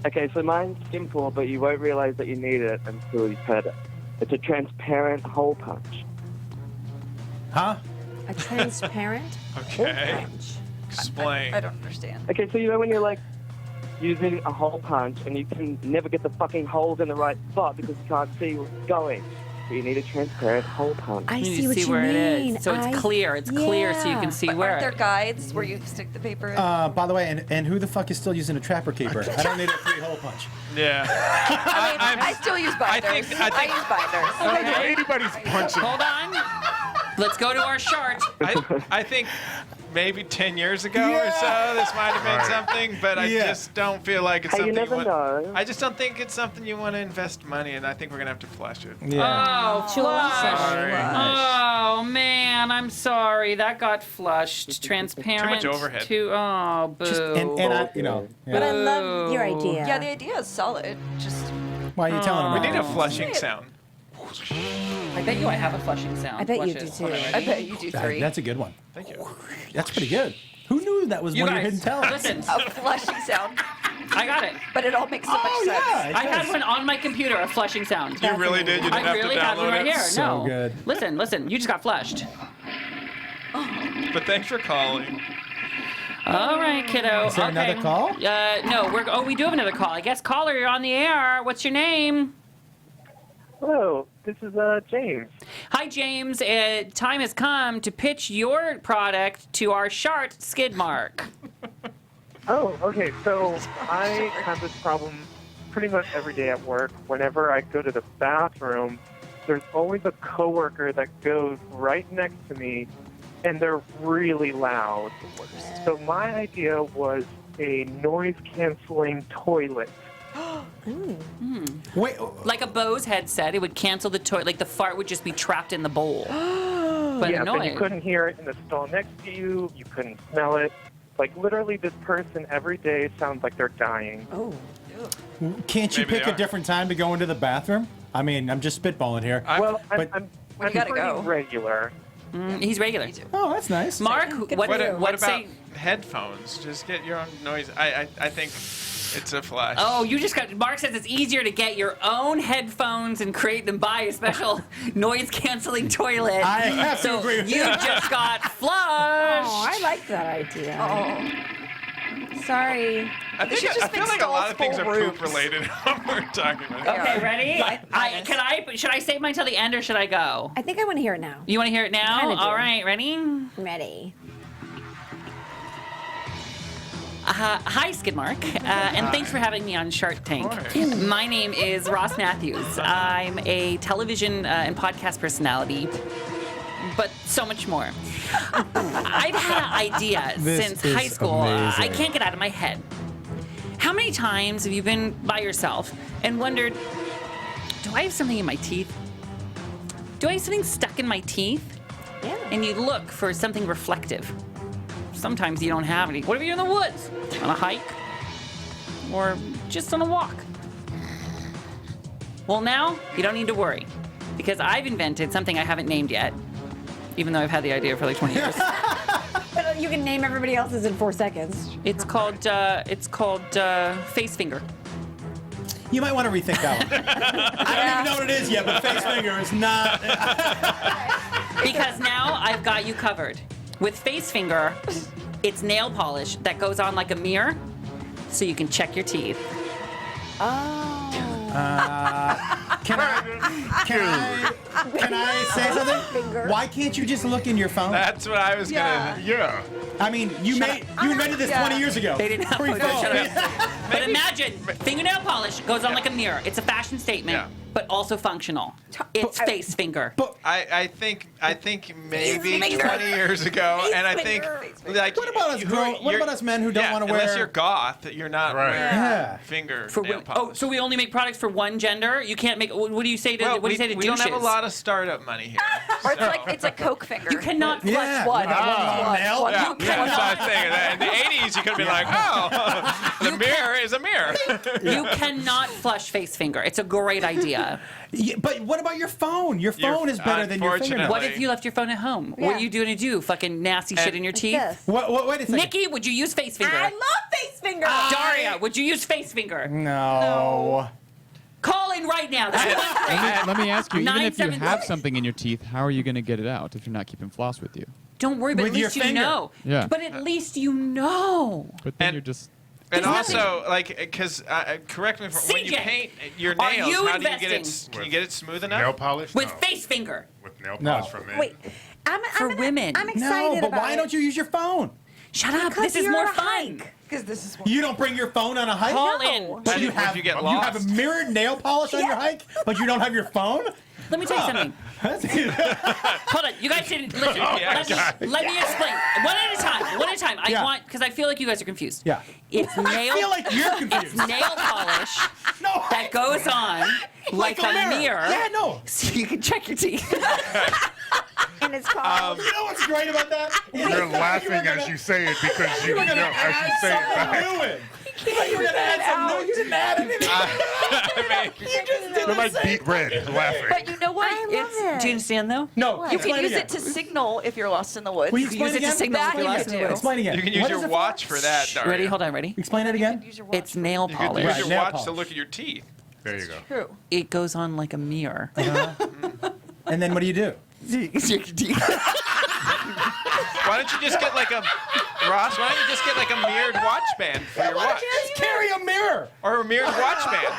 Okay, so mine's simple, but you won't realize that you need it until you've heard it. It's a transparent hole punch. Huh? A transparent Okay. hole punch. Explain. I don't understand. Okay, so you know when you're like using a hole punch and you can never get the fucking holes in the right spot because you can't see what's going. So you need a transparent hole punch. I You see need to what see you where mean. it is. So it's clear. It's clear so you can see But where. aren't there guides where you stick the paper in? By the way, and who the fuck is still using a trapper keeper? I don't need a 3-hole punch. Yeah. I still use binders. I think- use binders. Okay. Anybody's punching. Hold on. Let's go to our chart. I think maybe 10 years ago or so, this might have been something, but I just don't feel like it's Hey, you something never want. know. I just don't think it's something you want to invest money in. I think we're going to have to flush it. Oh, flush. Sorry. Oh, man, I'm sorry. That got flushed. Transparent. Too much overhead. Oh, boo. And I, you know. But I love your idea. Yeah, the idea is solid. Just Why are you telling him? We need a that? flushing sound. I bet you I have a flushing sound. I bet Watch you it. do too. Hold on, I ready? bet you do 3. That's a good one. Thank you. That's pretty good. Who knew that was You one of your guys, hidden talents? listen. A flushing sound. I got it. But it all makes so much sense. yeah, I had one on my computer, a flushing sound. You really did? You didn't I have really to had one download right it? here. So No. good. Listen. You just got flushed. But thanks for calling. All right, kiddo. Is there okay. another call? No, we do have another call. I guess caller, you're on the air. What's your name? Hello, this is James. Hi, James. Time has come to pitch your product to our Shart skid mark. Oh, okay. So I have this problem pretty much every day at work. Whenever I go to the bathroom, there's always a coworker that goes right next to me, and they're really loud. So my idea was a noise-canceling toilet. Wait, Like a Bose headset, it would cancel the toilet. Like the fart would just be trapped in the bowl. But yeah, but you annoying. couldn't hear it in the stall next to you. You couldn't smell it. Like, literally, this person every day sounds like they're dying. Oh. can't you Maybe pick they a are. different time to go into the bathroom? I mean, I'm just spitballing here. Well, but- I'm you gotta pretty go. regular. He's regular. Oh, that's nice. Mark, Good what, for you. What what about say? headphones? Just get your own noise. I think it's a flash. Oh, you just got. Mark says it's easier to get your own headphones and create them buy a special noise-canceling toilet. I have to so agree with you that. just got flushed. Oh, I like that idea. Sorry. I think should just I feel make like a lot of things are stalls full poop related. We're talking about. Okay, ready? Minus. Should I save mine till the end or should I go? I think I want to hear it now. You want to hear it now? Kinda do. All right, ready? I'm ready. Hi, Skidmark, and thanks for having me on Shark Tank. My name is Ross Mathews. I'm a television and podcast personality, but so much more. I've had an idea This since is high school. amazing. I can't get out of my head. How many times have you been by yourself and wondered, do I have something in my teeth? Do I have something stuck in my teeth? Yeah. And you look for something reflective. Sometimes you don't have any. What if you're in the woods, on a hike, or just on a walk? Well, now you don't need to worry, because I've invented something I haven't named yet, even though I've had the idea for like 20 years. But you can name everybody else's in 4 seconds. It's called face finger. You might want to rethink that one. I don't even know what it is yet, but face finger is not. Because now I've got you covered. With face finger, it's nail polish that goes on like a mirror, so you can check your teeth. Can I say something? Why can't you just look in your phone? That's what I was gonna. Yeah. I mean, you invented this 20 years ago. They didn't have Pre-phone. But imagine, fingernail polish goes on like a mirror. It's a fashion statement, but also functional. It's face finger. I think maybe finger. 20 years ago, and I think like What about us what about us men who don't want to wear? Unless you're goth, you're not wearing Yeah. finger For nail wo- polish. so we only make products for one gender? You can't make. What do you say to? Well, what do you say to we don't douches? have a lot of startup money here. Or it's like Coke finger. You cannot Yeah. One. Nail? One. Yeah. You Yeah, that's what I cannot. was saying. In the 80s, she could have been like, oh, the mirror is a mirror. You cannot flush face finger. It's a great idea. Yeah, but what about your phone? Your phone is better than your fingernail. What if you left your phone at home? What are you doing to do? Fucking nasty shit in your teeth? Wait a second. Nikki, would you use face finger? I love face finger. Daria, would you use face finger? No. Call in right now. This is Let me ask you, even if you 973. have something in your teeth, how are you going to get it out if you're not keeping floss with you? Don't worry, but With at your least you finger. know. Yeah. But at least you know. But then you're just... And There's also, like, because correct me if when you CJ, paint your are nails, you how do you get it? investing? Can you get it smooth enough? Nail polish? With No. face finger. With nail No. polish for men. Wait, For women. I'm No, excited but about why it. don't you use your phone? Shut up. Because This is you're more on a fun. hike. Because this is You don't bring your phone on a hike? Call No. in. But you What if have you get have lost? a mirrored nail polish on your hike, but you don't have your phone? Let me tell you something. Hold on. You guys didn't listen. Let me explain. One at a time. One at a time. Yeah. I want, because I feel like you guys are confused. Yeah. It's nail. I feel like you're confused. It's nail polish No. that goes on like a mirror. Yeah, no. So you can check your teeth. And it's called. You know what's great about that? You're laughing as you say it because you know as you say it back. Do it. You were gonna add some. No, you didn't add anything. I mean, You just did They're like beat red laughing. But you know what? I love it. Do you understand though? No, You explain can use again. it to signal if you're lost in the woods. Will you Use explain it to again? signal if you're That lost you in the do. woods. Explain again. you can use What your is it for? watch for that, Daria. Ready? Hold on. Ready? Explain it again. Use your watch. It's nail You could polish. use Right, your nail watch to polish. look at your teeth. There you go. True. It goes on like a mirror. And then what do you do? Why don't you just get like a Ross? Why don't you just get like a mirrored watch band for your watch, Just carry a mirror. or a mirrored watch band?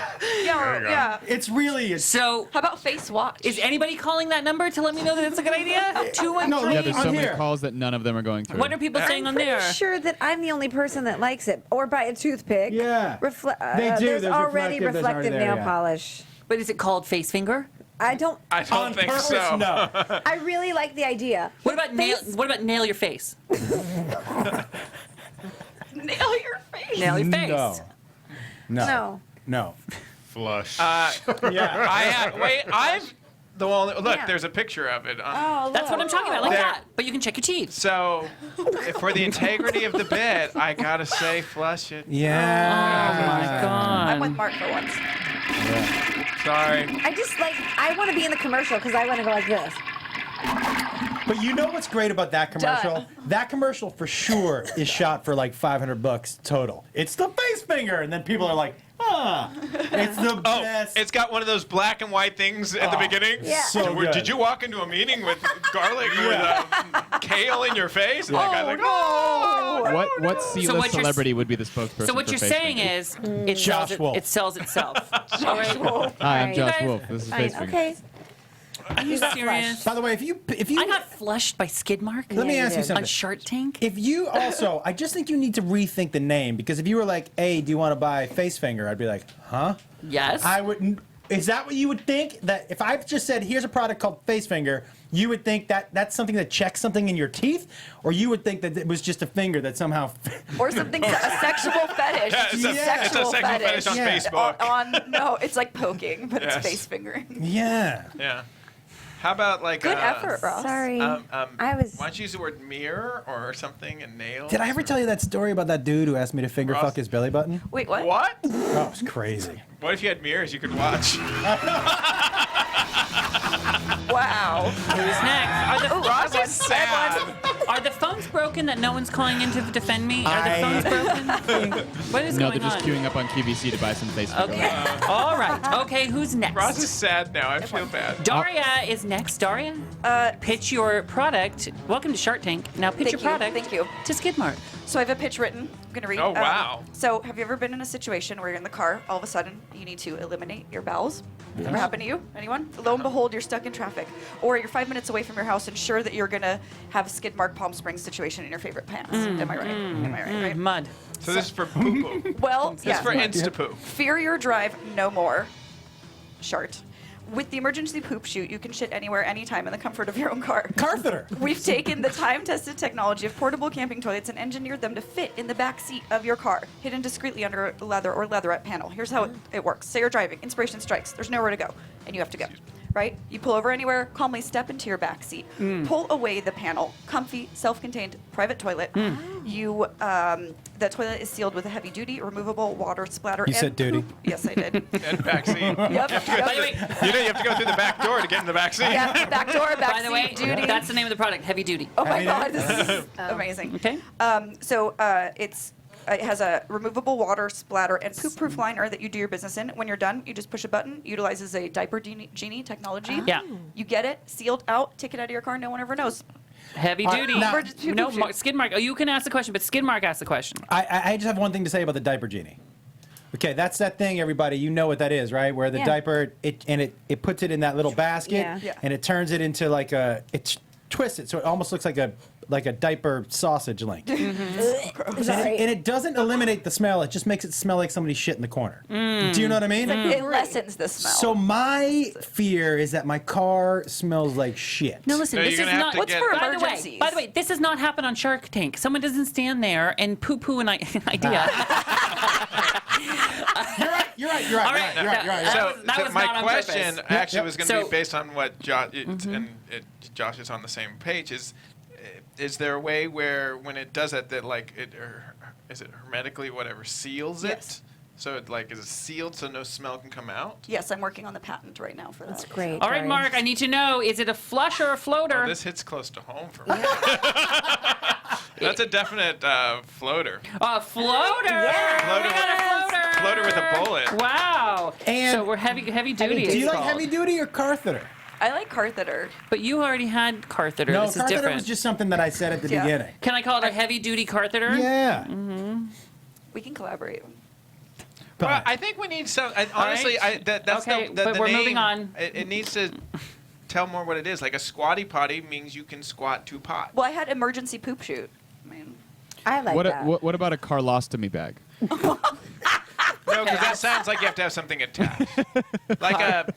Yeah, you go. yeah. It's really. So, How about face watch? is anybody calling that number to let me know that it's a good idea? 213. No, Yeah, there's so I'm many here. calls that none of them are going through. What are people saying on Pretty there? sure that I'm the only person that likes it, or buy a toothpick. Yeah. They do. There's There's already reflective, there's already reflective there, nail yeah. polish. But is it called face finger? I don't. I don't On think purpose, so. no. I really like the idea. What about nail? Face- What about nail your face? Nail your face. Nail your face. No. No. No. No. Flush. Yeah. Wait. I've the only look. Yeah. There's a picture of it. Oh, That's what I'm talking about, like There. that. But you can check your teeth. So, for the integrity of the bit, I gotta say, flush it. Yeah. Oh my I'm with god. Mark for once. Sorry. I just like. I want to be in the commercial because I want to go like this. But you know what's great about that commercial? Done. That commercial for sure is shot for like $500 total. It's the face finger, and then people are like, it's the Oh, best. it's got one of those black and white things at the beginning. Yeah. So good. Did you walk into a meeting with garlic Yeah. with kale in your face? And the guy's like, What C-list what you're- celebrity would be the spokesperson? So what for you're face saying finger? is, it sells, Josh Wolf. it sells itself. All right. Hi, I'm Right. Josh guys- Wolf. This is Fine, face finger. okay. Are you serious? By the way, if you I got flushed by skid mark. let me Yeah, you ask you did. something. On Shark Tank. If you also, I just think you need to rethink the name, because if you were like, "Hey, do you want to buy face finger?" I'd be like, "Huh?" Yes. I wouldn't. Is that what you would think? That if I just said, "Here's a product called face finger," you would think that that's something that checks something in your teeth, or you would think that it was just a finger that somehow. Or something, a sexual fetish. Yeah, it's a sexual fetish on Yeah. Facebook. No, it's like poking, but Yes. it's face fingering. Yeah. Yeah. How about like Good effort, Ross. Sorry. I was. Why don't you use the word mirror or something and nail? Did I ever tell you that story about that dude who asked me to finger Ross? fuck his belly button? Wait, what? What? Oh, it was crazy. What if you had mirrors you could watch? Wow. Who's next? Are the, Ross is sad. are the phones broken that no one's calling in to defend me? Are the I- phones broken? What is No, going they're just on? queuing up on QVC to buy some face finger. Okay. All right. Okay, who's next? Ross is sad now. I feel bad. Daria is next. Daria, pitch your product. Welcome to Shark Tank. Now pitch Thank your you. Thank Thank you. to Skidmark. So I have a pitch written. I'm going to read. Oh, wow. So have you ever been in a situation where you're in the car, all of a sudden you need to eliminate your bowels? Ever happened to you? Anyone? Lo and behold, you're stuck in traffic. Or you're 5 minutes away from your house and sure that you're going to have a Skidmark Palm Springs situation in your favorite pants. Am I right? Am I right? Right? Mud. So this is for poo poo. Well, This yeah. is for insta poo. Fear your drive no more. Shart. With the emergency poop chute, you can shit anywhere, anytime in the comfort of your own car. Carpenter. We've taken the time-tested technology of portable camping toilets and engineered them to fit in the back seat of your car, hidden discreetly under a leather or leatherette panel. Here's how it works. Say you're driving, inspiration strikes, there's nowhere to go, and you have to go. right? You pull over anywhere, calmly step into your back seat, pull away the panel, comfy, self-contained private toilet. You, the toilet is sealed with a heavy-duty, removable water splatter. You and said duty. poop. Yes, I did. And back seat. Yep. By the way, You know you have to go through the back door to get in the back seat. Yeah, back door, back by the seat, way, duty. that's the name of the product, heavy duty. Oh my Heavy God, duty? this is amazing. Okay. So it has a removable water splatter and poop-proof liner that you do your business in. When you're done, you just push a button. Utilizes a diaper genie technology. Yeah. You get it sealed out, take it out of your car. No one ever knows. Heavy All right, duty. now- No, Skid Mark. Oh, you can ask the question, but Skid Mark asked the question. I just have one thing to say about the diaper genie. Okay, that's that thing, everybody. You know what that is, right? Where the Yeah. diaper it puts it in that little basket, Yeah. Yeah. and it turns it into like it twists it so it almost looks like a diaper sausage link. Sorry. And it doesn't eliminate the smell. It just makes it smell like somebody shit in the corner. Do you know what I mean? It lessens the smell. So my fear is that my car smells like shit. No, listen, No, this you're is gonna have not. to What's get- for By the way, emergencies? this does not happen on Shark Tank. Someone doesn't stand there and poo-poo an idea. You're right. All right, So, that was my not on question purpose. actually Yep. was going to So- be based on what Josh Josh is on the same page. Is there a way where when it does that like is it hermetically whatever seals it? Yes. So it like is it sealed so no smell can come out? Yes, I'm working on the patent right now for that. That's great. All right, Ari. Mark, I need to know, is it a flush or a floater? Oh, this hits close to home for me. That's a definite floater. A floater. Floater We got a floater. Floater with a bullet. Wow. And- so we're heavy duty. Do it's you like called. heavy duty or catheter? I like catheter. But you already had catheter. No, this is catheter different. was just something that I said at the Yeah. beginning. Can I call it a heavy duty catheter? Yeah. We can collaborate. Well, I think we need some. Honestly, right. that's Okay, the but we're name, moving on. It needs to tell more what it is. Like a squatty potty means you can squat 2 pots. Well, I had emergency poop shoot. I mean, I like that. What about a carlostomy bag? No, because that sounds like you have to have something attached. Like a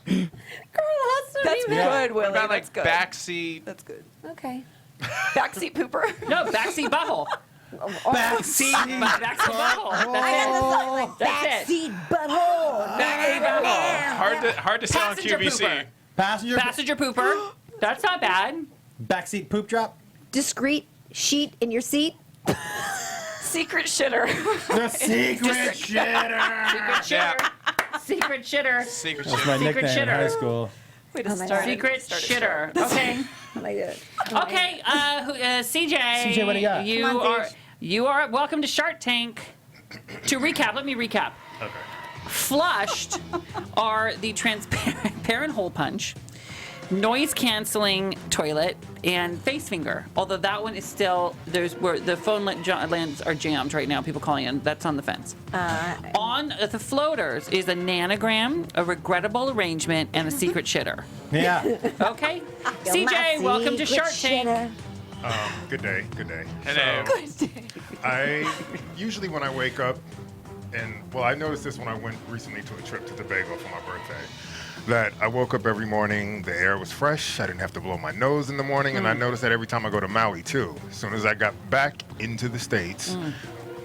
that's good, Willie. what about That's like good. backseat. That's good. Okay. Backseat pooper. No, backseat butthole. Backseat. Backseat butthole. That's it. Backseat butthole. Backseat butthole. Hard to say on Passenger QVC. pooper. Passenger Pooper. That's not bad. backseat poop drop. Discreet sheet in your seat. Secret shitter. The secret shitter. Secret shitter. Secret That's my shit. Secret nickname in shitter. high school. Way to Oh my start God. it. Secret Start it shitter. strong. Okay. I like it. Okay. CJ. CJ, what do you got? You Come on, are. Sage. You are welcome to Shark Tank. To recap, let me recap. Okay. Flushed are the transparent hole punch, noise canceling toilet, and face finger. Although that one is still there's where the phone lines are jammed right now. People calling in. That's on the fence. On the floaters is a nanogram, a regrettable arrangement, and a secret shitter. Yeah. Okay. You're my CJ, welcome to secret Shark Tank. shitter. Good day. Good day. Hello. So, I usually when I wake up, and well, I noticed this when I went recently to a trip to Tobago for my birthday, that I woke up every morning, the air was fresh, I didn't have to blow my nose in the morning, and I noticed that every time I go to Maui too. As soon as I got back into the States,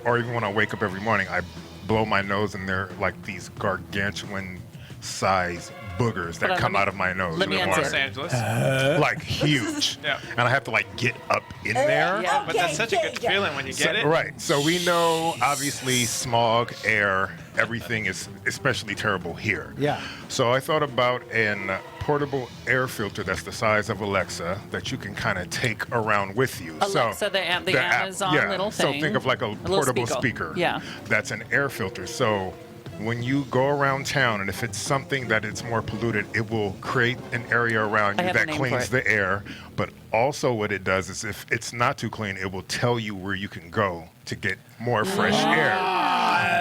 or even when I wake up every morning, I blow my nose and they're like these gargantuan size boogers that Hold on, come let me- out of my nose let in me the answer. Los morning. Angeles. Like huge. Yeah. And I have to like get up in there. Yeah. But that's such a good feeling when you get it. Right. So we know, obviously, smog, air, everything is especially terrible here. Yeah. So I thought about an portable air filter that's the size of Alexa that you can kind of take around with you. Alexa, so the app, Amazon yeah. little So thing. think of like a little portable speaker. Yeah. That's an air filter. So when you go around town, and if it's something that it's more polluted, it will create an area around I you have a that name for cleans it. the air. But also what it does is if it's not too clean, it will tell you where you can go to get more fresh air.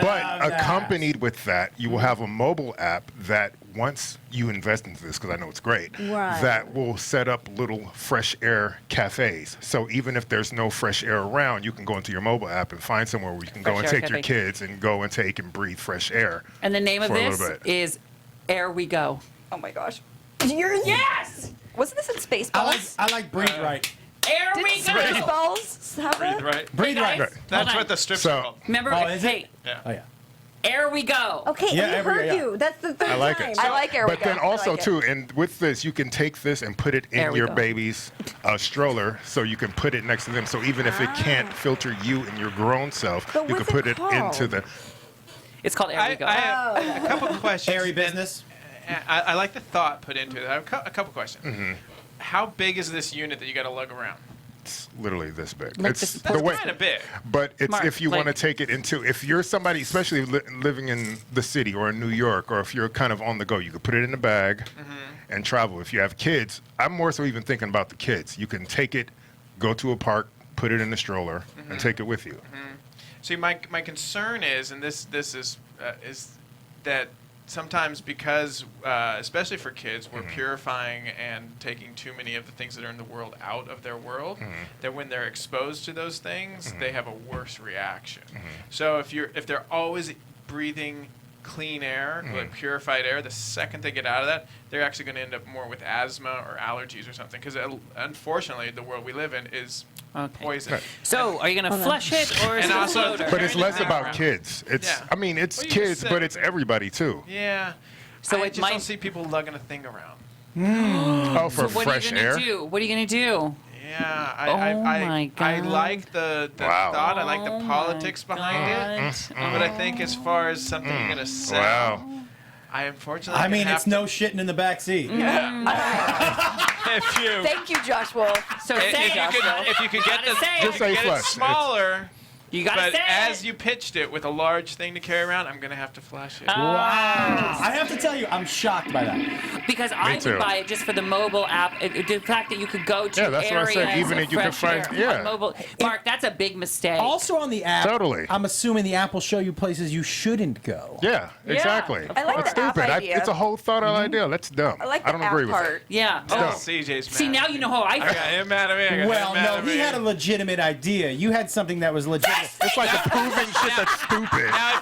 But accompanied with that, you will have a mobile app that once you invest into this, because I know it's great, Right. that will set up little fresh air cafes. So even if there's no fresh air around, you can go into your mobile app and find somewhere where you can go Fresh and air take your cafe. kids and go and take and breathe fresh air. And the name of For a this little bit. is Air We Go. Oh my gosh. Yes! Wasn't this in Spaceballs? I like breathe right. Air Did We Go! Spaceballs have Breathe it? right. Breathe Hey, right. guys, Right. That's hold on. what the strips So- are called. Remember, Oh, is it? hey, Yeah. Oh yeah. There we go. Okay, Yeah, I heard you. That's the third I like time. it. I like But then also like it. too, and with this, you can take this and put it There in we your go. baby's stroller, so you can put it next to them. So even if it can't filter you and your grown self, But you can what's put it it into called? the. It's called There We Go. I have a couple of questions. Airy business. I like the thought put into it. I have a couple questions. Mm-hmm. How big is this unit that you got to lug around? It's literally this big. Like it's this- the way. Kind of big. But it's Mark, if you want to like- take it into, if you're somebody, especially living in the city or in New York, or if you're kind of on the go, you could put it in a bag and travel. If you have kids, I'm more so even thinking about the kids. You can take it, go to a park, put it in a stroller, and take it with you. See, my concern is, and this is that sometimes because, especially for kids, we're purifying and taking too many of the things that are in the world out of their world, that when they're exposed to those things, they have a worse reaction. So if they're always breathing clean air, like purified air, the second they get out of that, they're actually going to end up more with asthma or allergies or something. Because unfortunately, the world we live in is poison. Right. So, are you going to flush it or is And it a also- floater? But it's less Carrying about around. kids. It's, Yeah. I mean, it's Well, you kids, just said but it. it's everybody too. Yeah. So I it just might- don't see people lugging a thing around. Oh, for So what fresh are you air. going to do? What are you going to do? Yeah, Oh my I God. like the Wow. thought. I like Oh the my politics behind it. But I think as far as something you're gonna sell, Wow. I unfortunately. I mean, have it's no shitting in the back seat. If you Thank you, Josh Wolf. So if, say if you it. could if you could get the Gotta say it. if you Just say could get it flush. smaller. You got to But say as it. you pitched it with a large thing to carry around, I'm gonna have to flash it. Wow. I have to tell you, I'm shocked by that. Because I too. would buy it just for the mobile app. The fact that you could go to Yeah, that's what I areas said, even of if you could fresh find- air yeah. on mobile. Mark, that's a big mistake. Also on the app, Totally. I'm assuming the app will show you places you shouldn't go. Yeah, exactly. I like That's the app stupid. idea. It's a whole thought out idea. That's dumb. I like I the don't app agree with part. it. Yeah. dumb. Oh. CJ's mad. See, now you know how I I feel. got him mad at me. I got Well, him mad no, at he me. had a legitimate idea. You had something that was legitimate. It's like approving shit that's stupid. Now,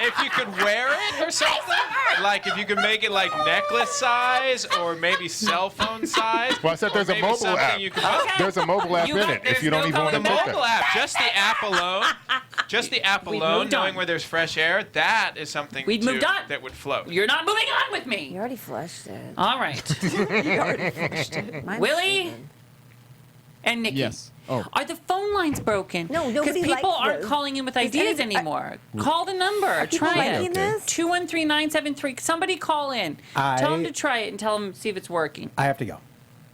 if you could wear it or something, like if you could make it like necklace size or maybe cell phone size. Well, I said there's or a maybe mobile something app. You could There's a mobile app You in got- it if there's you don't no even want to the going take mobile that. app, just the app alone, We've alone, moved knowing on. where there's fresh air, that is something We've moved on. that would float. You're not moving on with me. You already flushed it. All right. Mine's Willie stupid. and Nikki. Yes. Oh. Are the phone lines broken? No, Because nobody people likes aren't those. calling in with Is ideas any- anymore. Call the number. people Try liking it. this? 213-973. Somebody call in. Tell them to try it and tell them see if it's working. I have to go.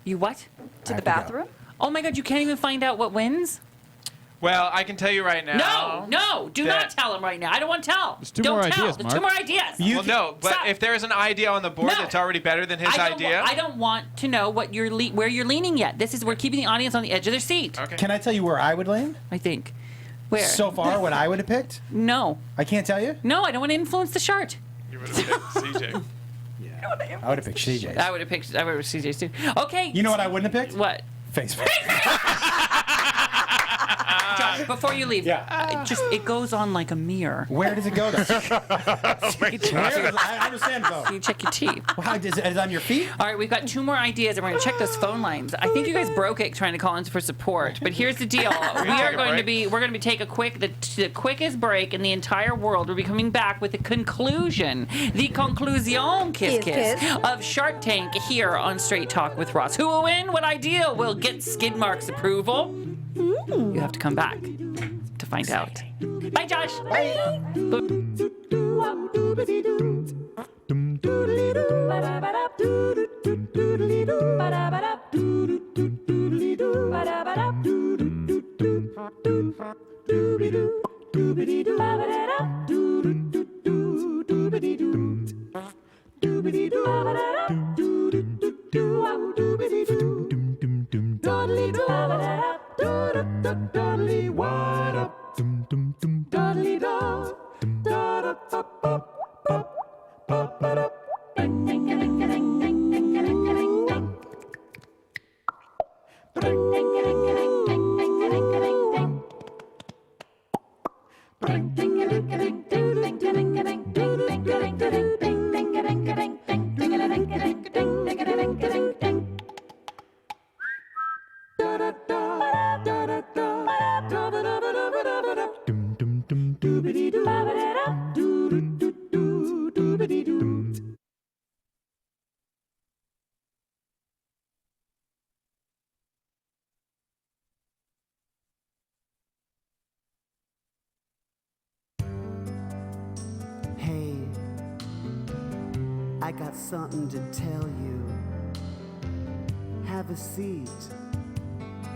You what? To the have to go. bathroom? Oh my God! You can't even find out what wins. Well, I can tell you right No, now. no, do that- not tell them right now. I don't want to tell. There's two Don't more tell. ideas, There's two Mark. more ideas. Well, no, but Stop. if there's an idea on the board No. that's already better than his I don't idea. I don't want to know what you're where you're leaning yet. This is we're keeping the audience on the edge of their seat. Okay. Can I tell you where I would land? I think. Where? So far, what I would have picked? No, I can't tell you. no, I don't want to influence the chart. You would have picked CJ. I would have picked CJ's. I would have picked. I would have CJ's too. Okay. You know what I wouldn't have picked? What? Facebook. Josh, before you leave, Yeah. it goes on like a mirror. Where does it go? Though? I understand though. You check your teeth. Well, how, is it on your feet? All right, we've got two more ideas, and we're going to check those phone lines. I think you guys broke it trying to call in for support, but here's the deal: we're going to be take the quickest break in the entire world. We'll be coming back with the conclusion, kiss of Shark Tank here on Straight Talk with Ross. Who will win? What idea will get Skid Mark's approval? You have to come back to find out. Bye, Josh. Bye. Doobity doo, ba da da, got something to tell you. Have a seat.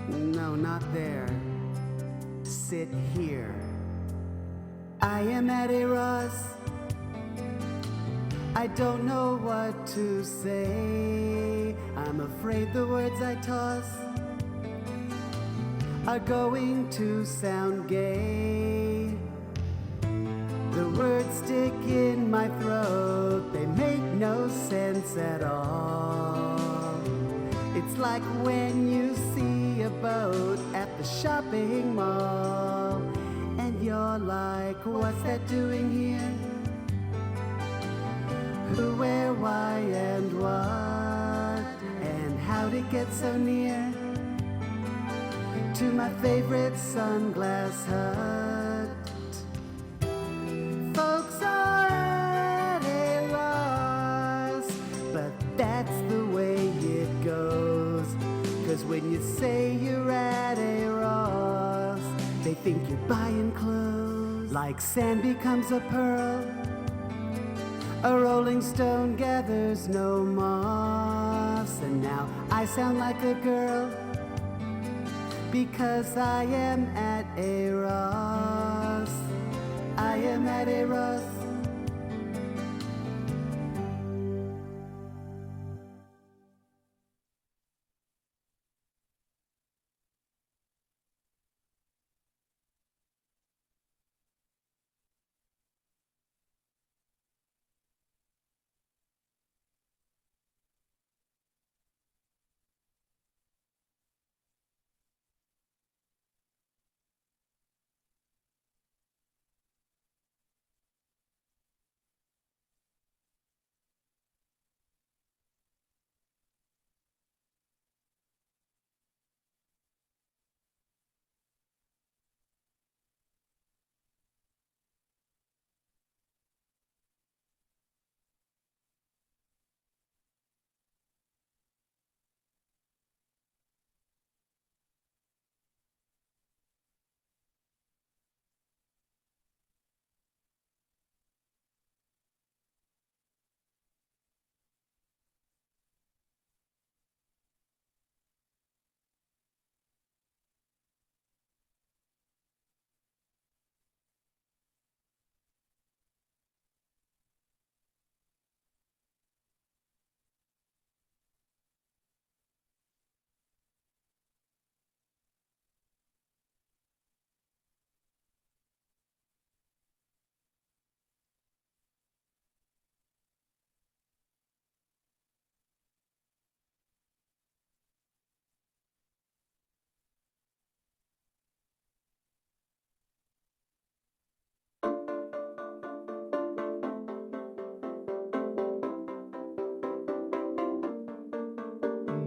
No, not there. Sit here. I am at a Ross. I don't know what to say. I'm afraid the words I toss are going to sound gay. The words stick in my throat, they make no sense at all. It's like when you see a boat at the shopping mall, and you're like, what's that doing here? Who, where, why, and what? And how'd it get so near to my favorite sunglass hut? Folks are at a loss, but that's the way it goes. 'Cause when you say you're at a Ross, they think you're buying clothes. Like sand becomes a pearl, a rolling stone gathers no moss. And now I sound like a girl because I am at a Ross. I am at a Ross.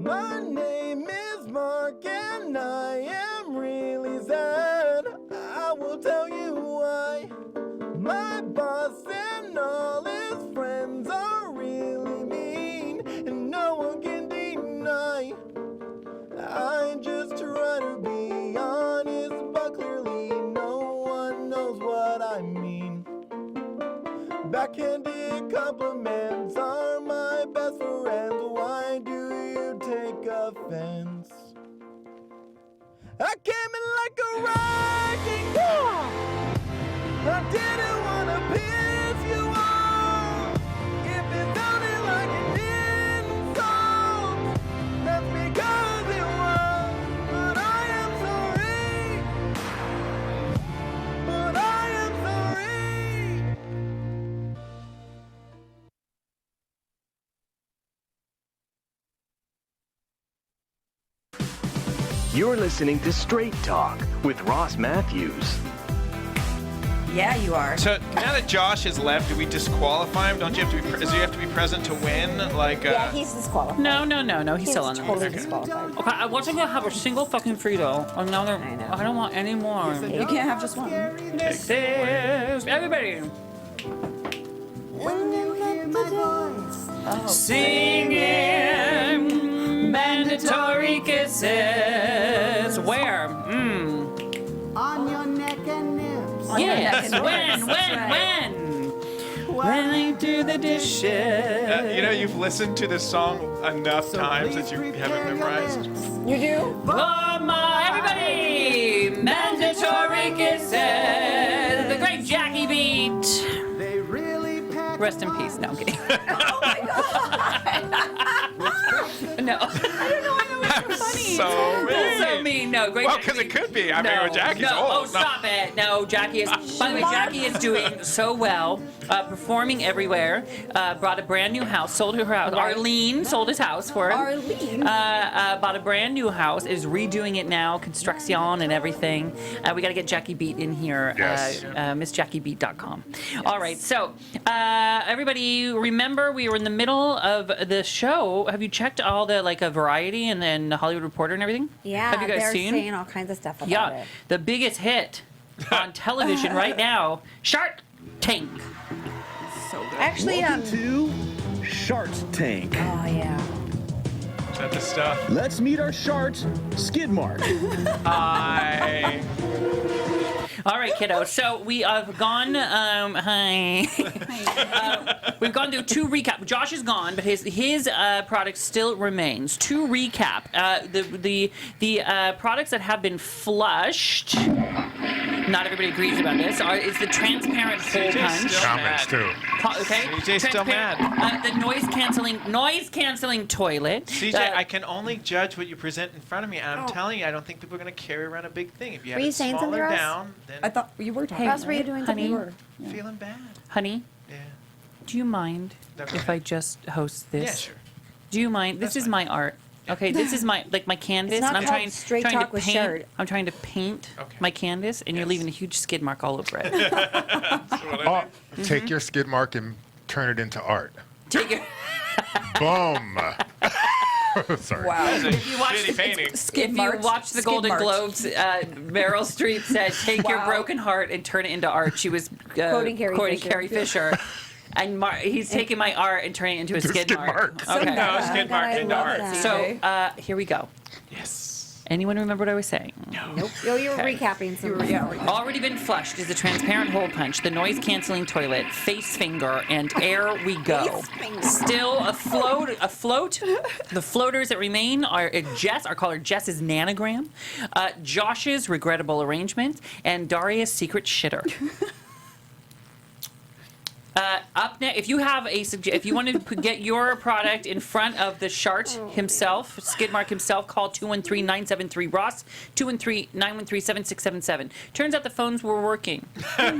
My name is Mark and I am really sad. I will tell you why. My boss and all his friends are really mean, and no one can deny. I just try to be honest, but clearly no one knows what I mean. Backhanded compliments are my best friend. Why do you take offense? I came in like a wrecking ball. I didn't want to piss you off. If it sounded like an insult, that's because it was. But I am sorry. But I am sorry. You're listening to Straight Talk with Ross Mathews. Yeah, you are. So now that Josh has left, do we disqualify him? Don't you have to be? Does he have to be present to win? Like. Yeah, he's disqualified. No. He's still on the totally list. disqualified. Okay, I wasn't gonna have a single fucking Frito. Another. I don't want any more. You can't have just one. Take this, everybody. When you hear my voice, Singing mandatory kisses. Where? on your neck and nips. Yes. neck and When? nips, that's right. when I do the dishes. You know, you've listened to this song enough times that you have it memorized. You do? For my everybody, mandatory kisses. The great Jackie Beat. Rest in peace. No, I'm kidding. Oh my God. No. I don't know why that was so funny. So mean. That's so mean. No, great. Well, Jackie because it Beat. could be. I mean, No, Jackie's no. old. Oh, stop it. No, Jackie is. By the way, Jackie is doing so well, performing everywhere. Bought a brand new house, sold her house. Arlene sold his house for him. Arlene. Bought a brand new house, is redoing it now, construction and everything. We got to get Jackie Beat in here. Yes. MissJackieBeat.com. All right, so everybody, remember we were in the middle of the show. Have you checked all the Variety and then the Hollywood Reporter and everything? Yeah, Have you guys they're seen? saying all kinds of stuff about Yeah, it. the biggest hit on television right now, Shark Tank. So good. Actually, Welcome to Shark Tank. Oh yeah. Is that the stuff? Let's meet our shark, Skidmark. All right, kiddo. So we have gone. Hi. We've gone through 2 recap. Josh is gone, but his product still remains. To recap, the products that have been flushed. Not everybody agrees about this. Is the transparent hole punch? Comments too. Okay. CJ's still mad. The noise canceling toilet. CJ, I can only judge what you present in front of me. And I'm telling you, I don't think people are going to carry around a big thing. If you have Were you it saying something, smaller Ross? down, then I thought you were talking. Ross, were you doing something? honey, feeling bad. honey, Yeah. do you mind No, go if I just host this? Yeah, sure. Do you mind? This is my art. Okay, this is my my canvas, It's not and I'm called trying Straight to Talk with paint. Shirt. I'm trying to paint Okay. my canvas, and you're leaving a huge skid mark all over it. Oh, take your skid mark and turn it into art. Take it. Boom. Sorry. Wow. If you watch Shitty painting. if you watch the Golden Globes, Meryl Streep said, "Take your Wow. broken heart and turn it into art." She was Quoting Carrie Fisher. Carrie Fisher. And he's taking my art and turning it into a skid mark. Okay. No, skid mark I into love art. that. So here we go. Yes. Anyone remember what I was saying? Nope. Oh, you were Okay. recapping some. Already been flushed is the transparent hole punch, the noise canceling toilet, face finger, and Air We Go. Still afloat. The floaters that remain are Jess, our caller Jess's nanogram, Josh's regrettable arrangement, and Daria's secret shitter. Up next, if you have if you want to get your product in front of the Shart himself, Skidmark himself, call 213-973-ROSS, 213-913-7677. Turns out the phones were working. Really,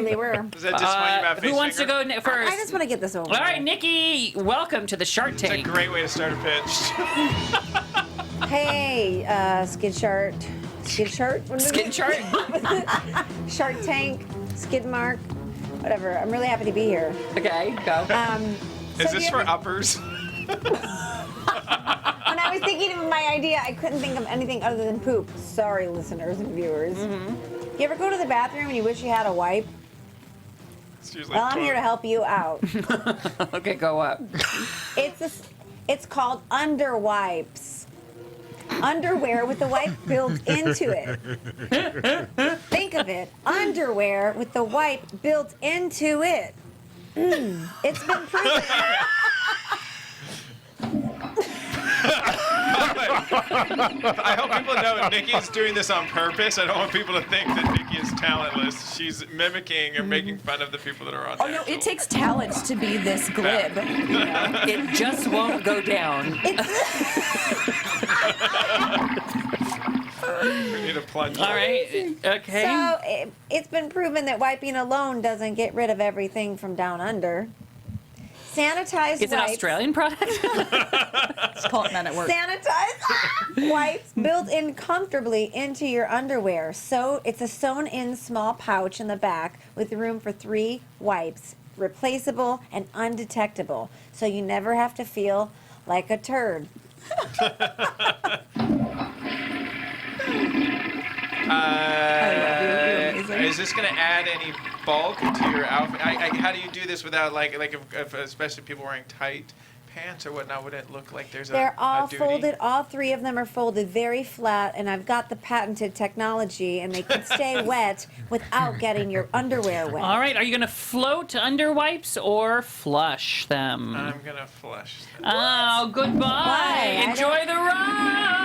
they were. Is that just why you have face Who wants to finger? go first? I just want to get this over. All right, Nikki, welcome to the Shark It's a Tank. great way to start a pitch. Hey, Skid Shirt. Skid Shirt? What is Skid it? Chart? Shark Tank, Skidmark, whatever. I'm really happy to be here. Okay, go. Is So this you for ever- uppers? When I was thinking of my idea, I couldn't think of anything other than poop. Sorry, listeners and viewers. You ever go to the bathroom and you wish you had a wipe? It's usually Well, I'm here to help you out. Okay, go up. It's called under wipes. Underwear with the wipe built into it. Think of it. Underwear with the wipe built into it. It's been proven. I hope people know Nikki's doing this on purpose. I don't want people to think that Nikki is talentless. She's mimicking or making fun of the people that are on. Oh no, it takes talent to be this glib. You know? It just won't go down. We need a plunge. All right. Okay. So it's been proven that wiping alone doesn't get rid of everything from down under. Sanitized It's an wipes. Australian product? Let's call it Men at Work. Sanitized wipes built in comfortably into your underwear. So it's a sewn-in small pouch in the back with room for 3 wipes, replaceable and undetectable, so you never have to feel like a turd. Is this going to add any bulk to your outfit? How do you do this without if especially people wearing tight pants or whatnot, would it look like there's They're all a duty? folded. All 3 of them are folded very flat, and I've got the patented technology, and they can stay wet without getting your underwear wet. All right, are you going to float under wipes or flush them? I'm going to flush. Oh, goodbye. Why? Enjoy the ride.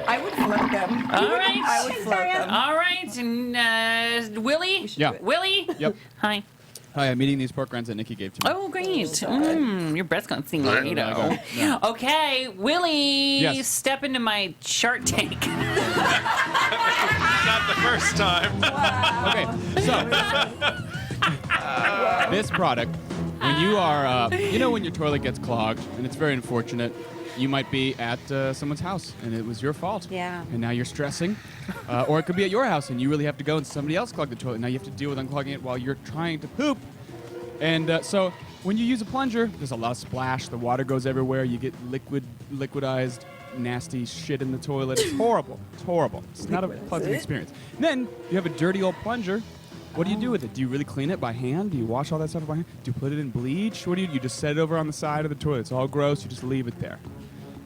I would float them. All right. I would float them. All right, and Willie? Yeah. Willie? Yep. Hi. Hi, I'm eating these pork rinds that Nikki gave to me. Oh, great. Your breath's going to sing Right. later. Yeah. Okay, Willie, Yes. step into my Shark Tank. Not the first time. Okay, so this product, when you are, when your toilet gets clogged, and it's very unfortunate, you might be at someone's house, and it was your fault. Yeah. And now you're stressing. Or it could be at your house, and you really have to go, and somebody else clogged the toilet. Now you have to deal with unclogging it while you're trying to poop. And so when you use a plunger, there's a lot of splash. The water goes everywhere. You get liquidized, nasty shit in the toilet. It's horrible. It's horrible. It's not a pleasant experience. And then you have a dirty old plunger. What do you do with it? Do you really clean it by hand? Do you wash all that stuff by hand? Do you put it in bleach? What do you do? You just set it over on the side of the toilet. It's all gross. You just leave it there.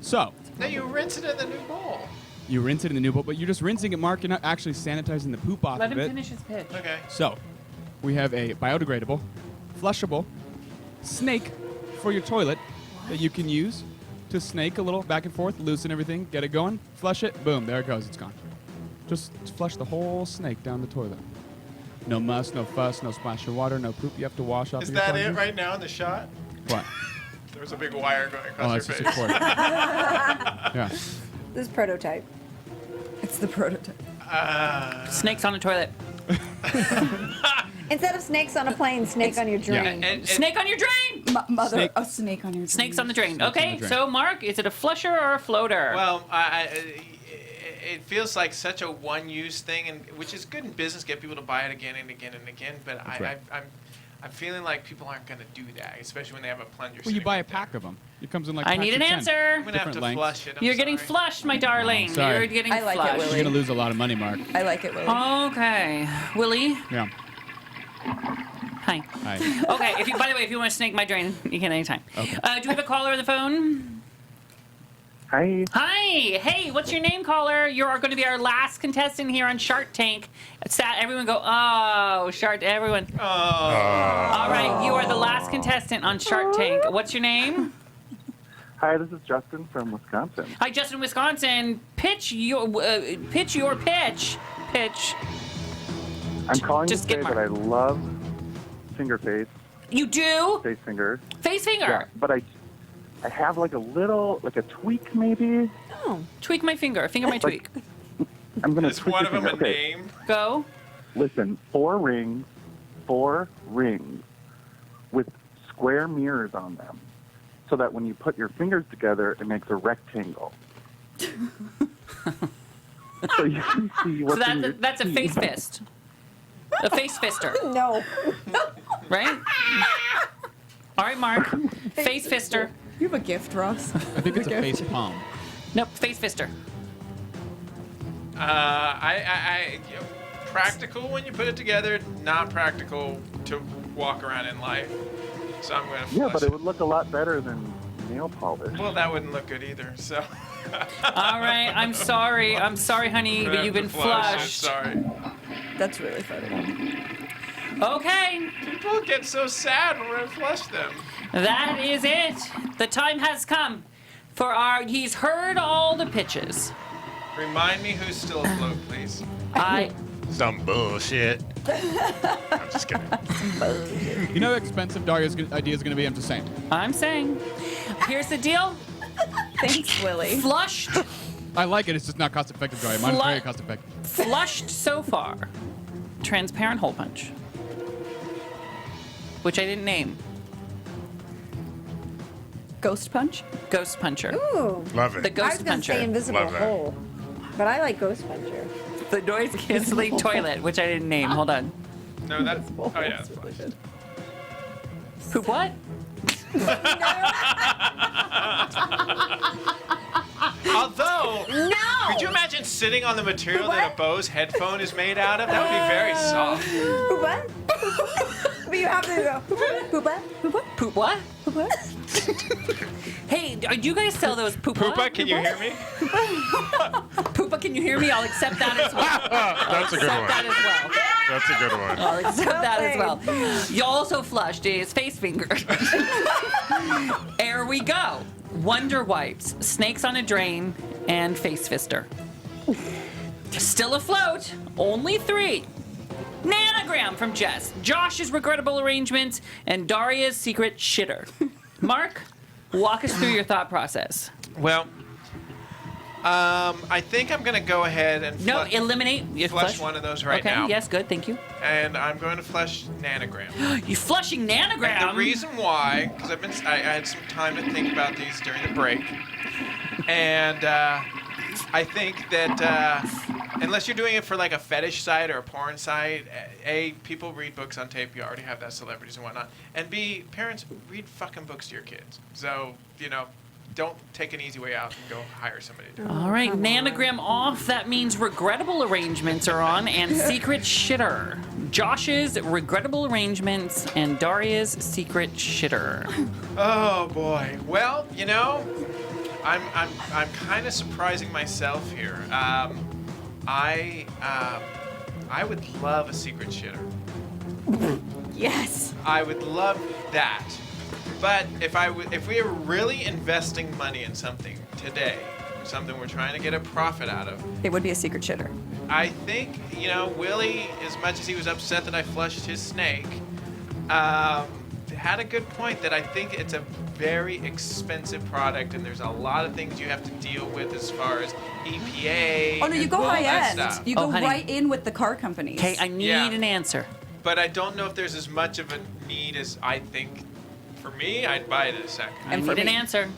So No, you rinse it in the new bowl. you rinse it in the new bowl, but you're just rinsing it, Mark. You're not actually sanitizing the poop off Let of him it. finish his pitch. Okay. So we have a biodegradable, flushable snake for your toilet that you can use to snake a little back and forth, loosen everything, get it going, flush it, boom, there it goes, it's gone. Just flush the whole snake down the toilet. No muss, no fuss, no splash of water, no poop you have to wash off Is of your that plunger. it right now in the shot? What? There was a big wire going Oh, across it's your just a face. cord. Yeah. This is prototype. It's the prototype. Snakes on the toilet. Instead of snakes on a plane, snake on your drain. Snake on your drain. Mother, Snake. a snake on your Snakes on the drain. Snakes on Okay, the drain. so Mark, is it a flusher or a floater? Well, it feels like such a one-use thing, and which is good in business, get people to buy it again and again and again. But right. I'm feeling like people aren't going to do that, especially when they have a plunger. Well, you sitting buy a right there. pack of them. It comes in like I packs need of an 10. answer. I'm going to have Different to lengths. flush it. I'm You're getting sorry. flushed, my darling. Oh, sorry. You're getting I like it, flushed. Willie. You're gonna lose a lot of money, Mark. I like it, Willie. Okay, Willie. Yeah. Hi. Hi. Okay. By the way, if you want to snake my drain, you can anytime. Okay. Do we have a caller on the phone? Hi. Hi. Hey, what's your name, caller? You are going to be our last contestant here on Shark Tank. It's sad. Everyone go, oh, Shark. Everyone. Oh. All right. You are the last contestant on Shark Tank. What's your name? Hi, this is Justin from Wisconsin. Hi, Justin, Wisconsin. Pitch your pitch. Pitch. I'm calling Just to get say Mark. that I love finger face, You do? face finger. Face finger. Yeah, but I have like a little, like a tweak maybe. Oh, tweak my finger. Finger my tweak. I'm gonna Is tweak one your of them a finger. Okay. name? Go. Listen, 4 rings with square mirrors on them, so that when you put your fingers together, it makes a rectangle. So you can see what's in your That's a face fist. A face fister, No. right? All right, Mark. Face fister. You have a gift, Ross. I think it's a face palm. Nope, face fister. Practical when you put it together, not practical to walk around in life. So I'm going to Yeah, but it would look a lot better than nail polish. Well, that wouldn't look good either. So. All right, I'm sorry, honey, but you've been flushed. Sorry. That's really funny. Okay, People get so sad when I flush them. that is it. The time has come for he's heard all the pitches. Remind me who's still afloat, please. Some bullshit. I'm just kidding. You know how expensive Daria's idea is going to be? I'm just saying. I'm saying. Here's the deal. Thanks, Willie. Flushed. I like it. It's just not cost effective, Daria. Mine's very cost effective. Flushed so far. Transparent hole punch. Which I didn't name. Ghost punch? Ghost puncher. Ooh. Love it. The I ghost was going to say puncher. invisible Love that. hole. But I like ghost puncher. The noise canceling toilet, which I didn't name. Hold on. No, that's. Oh, yeah, that's really good. Poop what? Although, No! could you imagine sitting on the material that a Bose headphone is made out of? That would be very soft. What? But you have to go. Poopa? Poopa? Poop what? Poopa? Hey, do you guys sell those poop what? Poopa, can you hear me? Poopa, can you hear me? I'll accept that as well. That's a good one. That as well. That's a good one. I'll accept that as well. You also flushed his face finger. There we go. Wonder wipes, snakes on a drain, and face fister. Still afloat. Only 3. Nanogram from Jess. Josh's regrettable arrangements, and Daria's secret shitter. Mark, walk us through your thought process. Well, I think I'm going to go ahead and No, eliminate. You flush one of those right okay, now. yes, good, thank you. And I'm going to flush Nanogram. You flushing Nanogram? And the reason why, because I had some time to think about these during the break, and I think that unless you're doing it for like a fetish site or a porn site, A, people read books on tape. You already have that, celebrities and whatnot. And B, parents read fucking books to your kids. So, don't take an easy way out and go hire somebody to do it. All right, Nanogram off. That means regrettable arrangements are on, and secret shitter. Josh's regrettable arrangements and Daria's secret shitter. Oh boy. Well, I'm kind of surprising myself here. I would love a secret shitter. Yes. I would love that. But if we are really investing money in something today, something we're trying to get a profit out of, It would be a secret shitter. I think, Willie, as much as he was upset that I flushed his snake, had a good point that I think it's a very expensive product and there's a lot of things you have to deal with as far as EPA. Oh no, you and go all high that end. stuff. You go honey. right in with the car companies. Okay, I need an answer. But I don't know if there's as much of a need as I think. For me, I'd buy it in a second. I need an answer.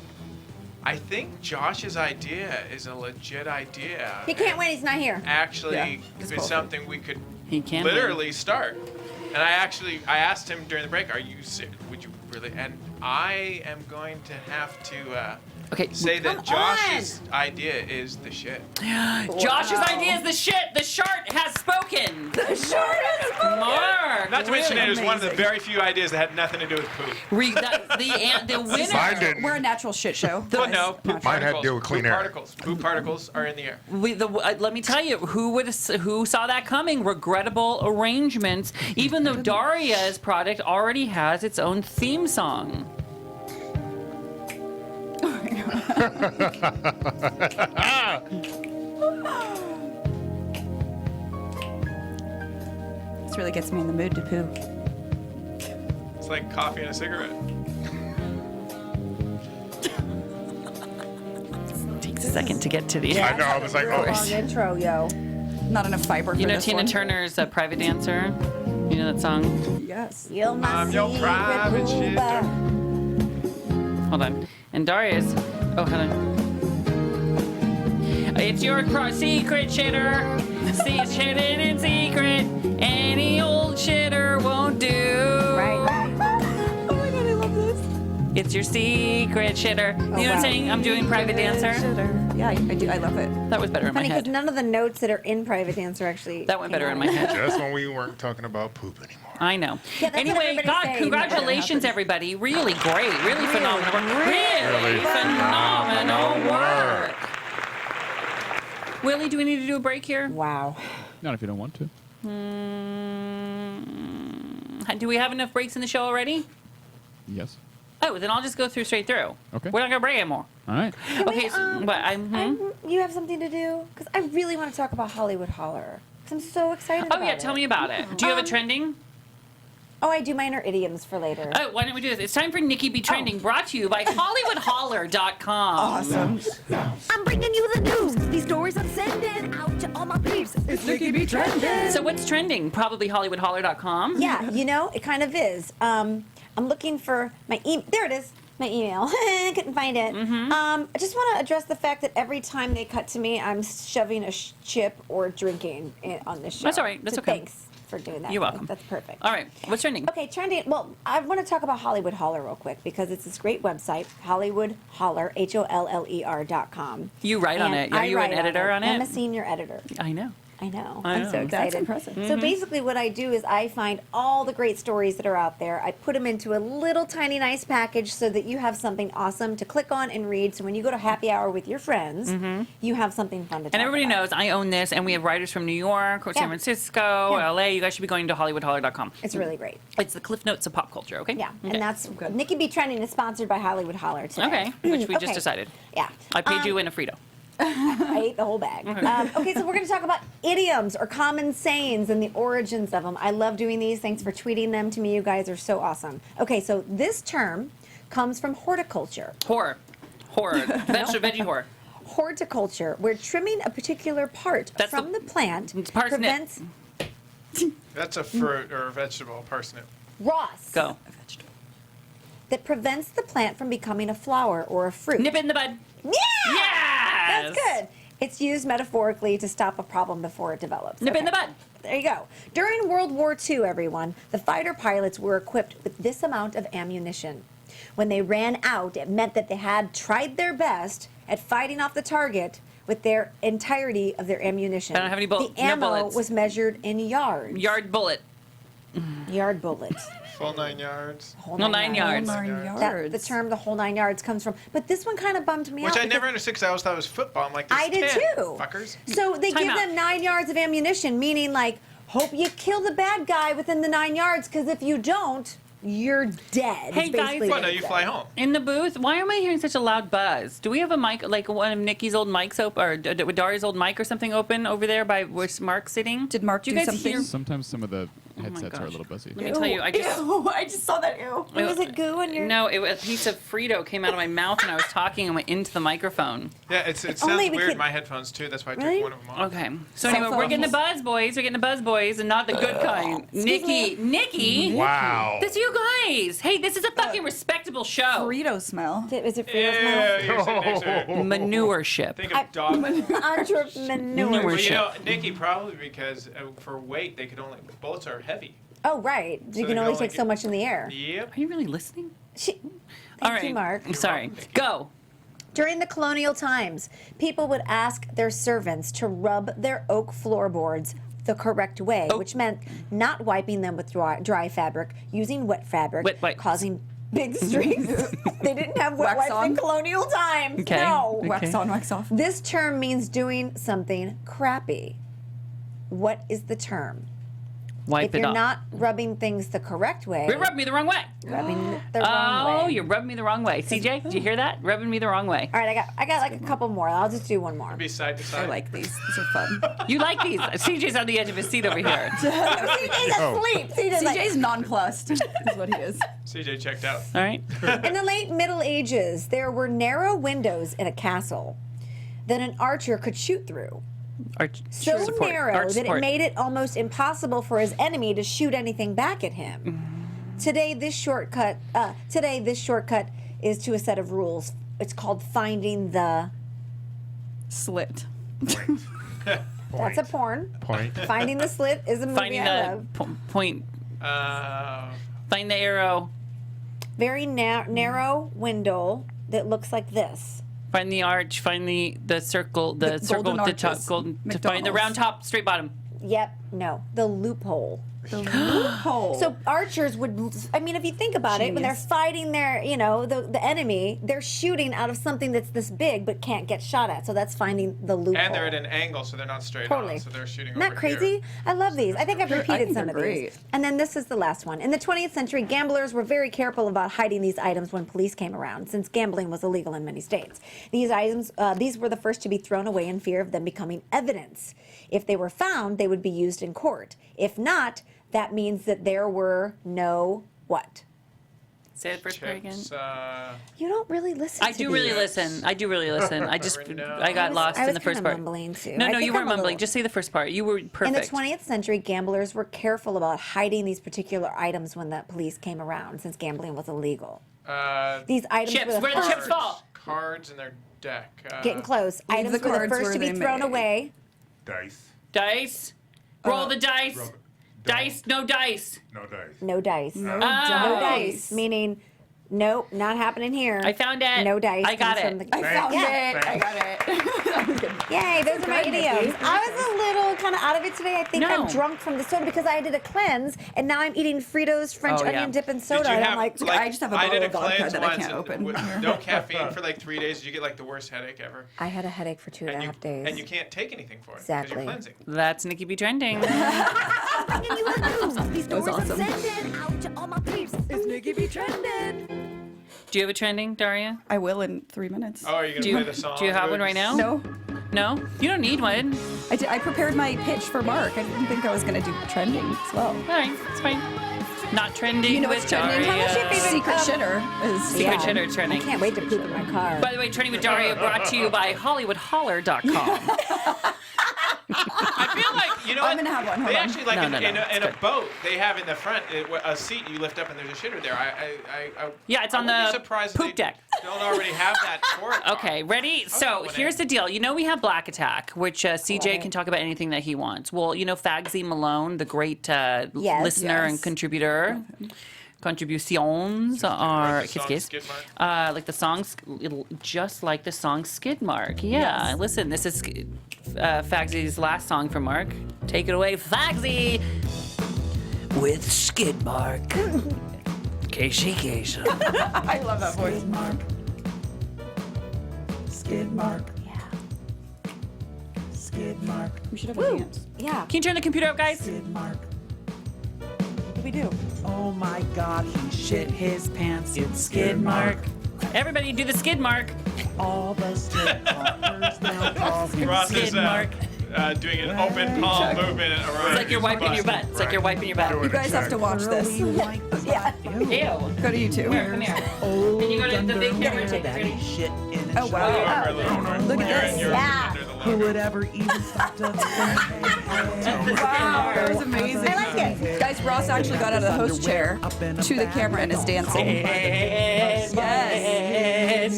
I think Josh's idea is a legit idea. He can't win. He's not here. Actually, it's it's something we could He can't literally start. And I asked him during the break, "Are you sick? Would you really?" And I am going to have to say that Josh's idea is the shit. Josh's idea is the shit. The shark has spoken. The shark has spoken. Mark. Not to mention, it was one of the very few ideas that had nothing to do with poop. The winner. Mine didn't. We're a natural shit show. Well, no, poop Mine had to particles. do with clean Poop air. particles. Poop particles are in the air. Let me tell you, who saw that coming? Regrettable arrangements. Even though Daria's product already has its own theme song. This really gets me in the mood to poo. It's like coffee and a cigarette. Takes a second to get to the. I know. I was like, Real oh. long intro, yo. Not enough fiber for You know this Tina one. Turner's Private Dancer? You know that song? Yes. You're my I'm your secret private Poopa. Hold on. And Daria's. Oh, hold on. It's your secret shitter. See, it's shitting in secret. Any old shitter won't do. Right. Oh my god, I love this. It's your secret shitter. You know what I'm wow. saying? I'm doing Private Dancer. Shitter. Yeah, I do. I love it. That was better in my Funny, because head. none of the notes that are in Private Dancer actually. That went better in came my out. head. Just when we weren't talking about poop anymore. I know. Yeah, that's what Anyway, everybody's God, saying. congratulations, everybody. Really great. Really phenomenal work. Really phenomenal work. Willie, do we need to do a break here? Wow. Not if you don't want to. Do we have enough breaks in the show already? Yes. Oh, then I'll just go through straight through. Okay. We're not going to break anymore. All right. Okay, but You have something to do? Because I really want to talk about Hollywood Holler. Because I'm so excited Oh, about yeah, it. tell me about it. Do you have a trending? Oh, I do minor idioms for later. Oh, why don't we do this? It's time for Nikki Be Trending, brought to you by HollywoodHoller.com. Awesome. I'm bringing you the news. These stories I'm sending out to all my peeps. It's Nikki Be Trending. So what's trending? Probably HollywoodHoller.com. Yeah, it kind of is. I'm looking for my email. There it is. My email. Couldn't find it. I just want to address the fact that every time they cut to me, I'm shoving a chip or drinking on this show. That's all right. That's So okay. Thanks for doing that. You're welcome. That's perfect. All right. What's trending? Okay, trending. Well, I want to talk about Hollywood Holler real quick because it's this great website, Hollywood Holler, HOLLER.com. You write on And it. Are I you an write editor on it? I'm a senior editor. I know. I know. I'm so excited. That's impressive. So basically what I do is I find all the great stories that are out there. I put them into a little tiny nice package so that you have something awesome to click on and read. So when you go to happy hour with your friends, you have something fun to talk And everybody about. knows I own this, and we have writers from New York, or San Yeah. Francisco, Yeah. LA. You guys should be going to HollywoodHoller.com. It's really great. It's the Cliff Notes of pop culture, okay? Yeah, Okay. and that's Nikki B Trending is sponsored by Hollywood Holler today. Okay, which we just Okay. decided. Yeah. I paid you in a Frito. I ate the whole bag. Okay, so we're going to talk about idioms or common sayings and the origins of them. I love doing these. Thanks for tweeting them to me. You guys are so awesome. Okay, so this term comes from horticulture. Horror. Veggie horror. Horticulture, where trimming a particular part That's from the plant It's parsnip. prevents That's a fruit or a vegetable, parsnip. Ross. Go. That prevents the plant from becoming a flower or a fruit. Nip it in the bud. Yeah! Yes! That's good. It's used metaphorically to stop a problem before it develops. Nip it in Okay. the bud. There you go. During World War II, everyone, the fighter pilots were equipped with this amount of ammunition. When they ran out, it meant that they had tried their best at fighting off the target with their entirety of their ammunition. I don't have any The no ammo bullets. was measured in yards. Yard bullet. Yard bullet. Full 9 yards. Whole No, 9 yards. Whole 9 That, yards. the term "the whole 9 yards" comes from. But this one kind of bummed me out. Which I because- never understood because I always thought it was football. I'm like, this I did 10, too. fuckers. So they Time give out. them 9 yards of ammunition, meaning like, hope you kill the bad guy within the 9 yards, because if you don't, you're dead. Hey, is basically guys. Well, what no, it you says. fly home. In the booth, why am I hearing such a loud buzz? Do we have a mic, like one of Nikki's old mics open, or Daria's old mic or something open over there by where Mark's sitting? Did Mark you do guy something? hear? Sometimes some of the my headsets are a gosh. little buzzy. Let me tell you, I just Ew, I just saw that. Ew. Was it goo in your? no, a piece of Frito came out of my mouth and I was talking and went into the microphone. Yeah, it sounds only weird because- in my headphones too. That's why I Really? took one of them off. Okay, so Cell anyway, we're getting the phones. buzz boys. We're getting the buzz boys, and not the good kind. Nikki. Wow. This is you guys. Hey, this is a fucking respectable show. Frito smell. Is it Yeah, Frito's you're sitting next to her. Manureship. Think of dog. mouth? Entrepreneur. Well, you know, Nikki, probably because for weight, they could only bullets are heavy. Oh, right. You So can they only go take like so it- much in the air. Yep. Are you really listening? Thank All right, you, Mark. I'm sorry. welcome, Nikki. Go. During the colonial times, people would ask their servants to rub their oak floorboards the correct way, which meant not wiping them with dry fabric, using wet fabric, Wet wipes. causing big streaks. They didn't have wet Wax wipes in on? colonial times. Okay. No. Wax on, wax off. This term means doing something crappy. What is the term? Wipe If it you're off. not rubbing things the correct way, You're rubbing me the wrong way. rubbing the wrong way. Oh, you're rubbing me the wrong way. CJ, did you hear that? Rubbing me the wrong way. All right, I got like a couple more. I'll just do one more. Be side to side. I like these. These are fun. You like these? CJ's on the edge of his seat over here. CJ's asleep. CJ's like, CJ's nonplussed. Is what he is. CJ checked out. All right. in the late Middle Ages, there were narrow windows in a castle that an archer could shoot through. So support. narrow Arch that support. it made it almost impossible for his enemy to shoot anything back at him. Mm-hmm. Today, this shortcut is to a set of rules. It's called finding the. Slit. That's a porn. Point. Finding the slit is a movie Finding I the love. point. Uh, Find the arrow. Very narrow window that looks like this. Find the arch. Find the circle. The circle. golden The top. arches. Golden. To find the McDonald's. round top, straight bottom. Yep, no, the loophole. The loophole. So archers would, I mean, if you think about it, when they're Genius. fighting their, the enemy, they're shooting out of something that's this big but can't get shot at. So that's finding the loophole. and they're at an angle, so they're not straight Totally. on. So they're shooting Isn't that over crazy? here. I love these. I think I've I repeated think some they're of great. these. And then this is the last one. In the 20th century, gamblers were very careful about hiding these items when police came around, since gambling was illegal in many states. These items, these were the first to be thrown away in fear of them becoming evidence. If they were found, they would be used in court. If not, that means that there were no what? Say it first part again. Chips, You don't really listen I to do really these. listen. I do really listen. I just I got lost I in was the first kinda part. mumbling, too. No, I no, think you weren't I'm a little- mumbling. Just say the first part. You were perfect. In the 20th century, gamblers were careful about hiding these particular items when the police came around, since gambling was illegal. These items Chips. were the Where the first. chips fall? cards in their deck. Getting close. Leave Items the were the cards first where to be they thrown may. away. Dice. Dice. Roll the dice. Dice. No dice. No dice. No dice. No Oh. No dice. dice, meaning Nope, not happening here. I found it. No dice. I got comes it. from the- I found Yeah. it. I got it. Yay, those are my Good, Nikki. idioms. I was a little kind of out of it today. I think No. I'm drunk from the soda because I did a cleanse, and now I'm eating Fritos French Oh, yeah. onion dip and Did soda. you And have, I'm like, I just have a I did bottle a of vodka cleanse that I once can't open. with no caffeine for like 3 days. Did you get like the worst headache ever? I had a headache for 2.5 days. And you can't take anything for it because Exactly. you're cleansing. That's Nikki B trending. That was awesome. It's Nikki B trending. Do you have a trending, Daria? I will in 3 minutes. Oh, are you Do gonna you, play the song? do you have one right now? No, No? You don't need one. I prepared my pitch for Mark. I didn't think I was going to do trending as well. All right, it's fine. Not trending You know with what's trending? Daria. How much your favorite Secret shitter is Secret shitter I trending. can't wait to poop in my car. By the way, Trending with Daria brought to you by HollywoodHoller.com. I feel like, you know I'm what? gonna have one. Hold They on. actually, like No, in, no, no, in, a, it's in a good. boat, they have in the front a seat you lift up and there's a shitter there. Yeah, it's on I would the be surprised poop if they deck. don't already have that for it. Okay, ready? So went here's in. the deal. You know we have Black Attack, which CJ can talk about anything that he wants. Well, you know Fagsy Malone, the great listener and Yes. contributor. Contributions are Like the song kiss. Skid Mark? Like the song, just like the song Skid Mark. Yeah, Yes. listen, this is Fagsy's last song for Mark. Take it away, Fagsy, with Skid Mark. Casey. I love that voice. Skid mark. Yeah. Skid mark. We should have a dance. Yeah. Can you turn the computer up, guys? Skid mark. What do we do? Oh my God, he shit his pants. It's Skid mark. Everybody do the Skid Mark. All the skid markers now call him Ross Skid is Mark. Doing an open palm movement around. It's like you're wiping your butt. It's like you're wiping your butt. You guys have to watch this. Yeah. Ew. Go to YouTube. Come here. Can you go to the big camera and take this? Ready? shit in his Oh, wow. Look at this. Yeah. Who would ever even stop to Wow, that was amazing. I like it. Guys, Ross actually got out of the host chair to the camera and is dancing. Yes.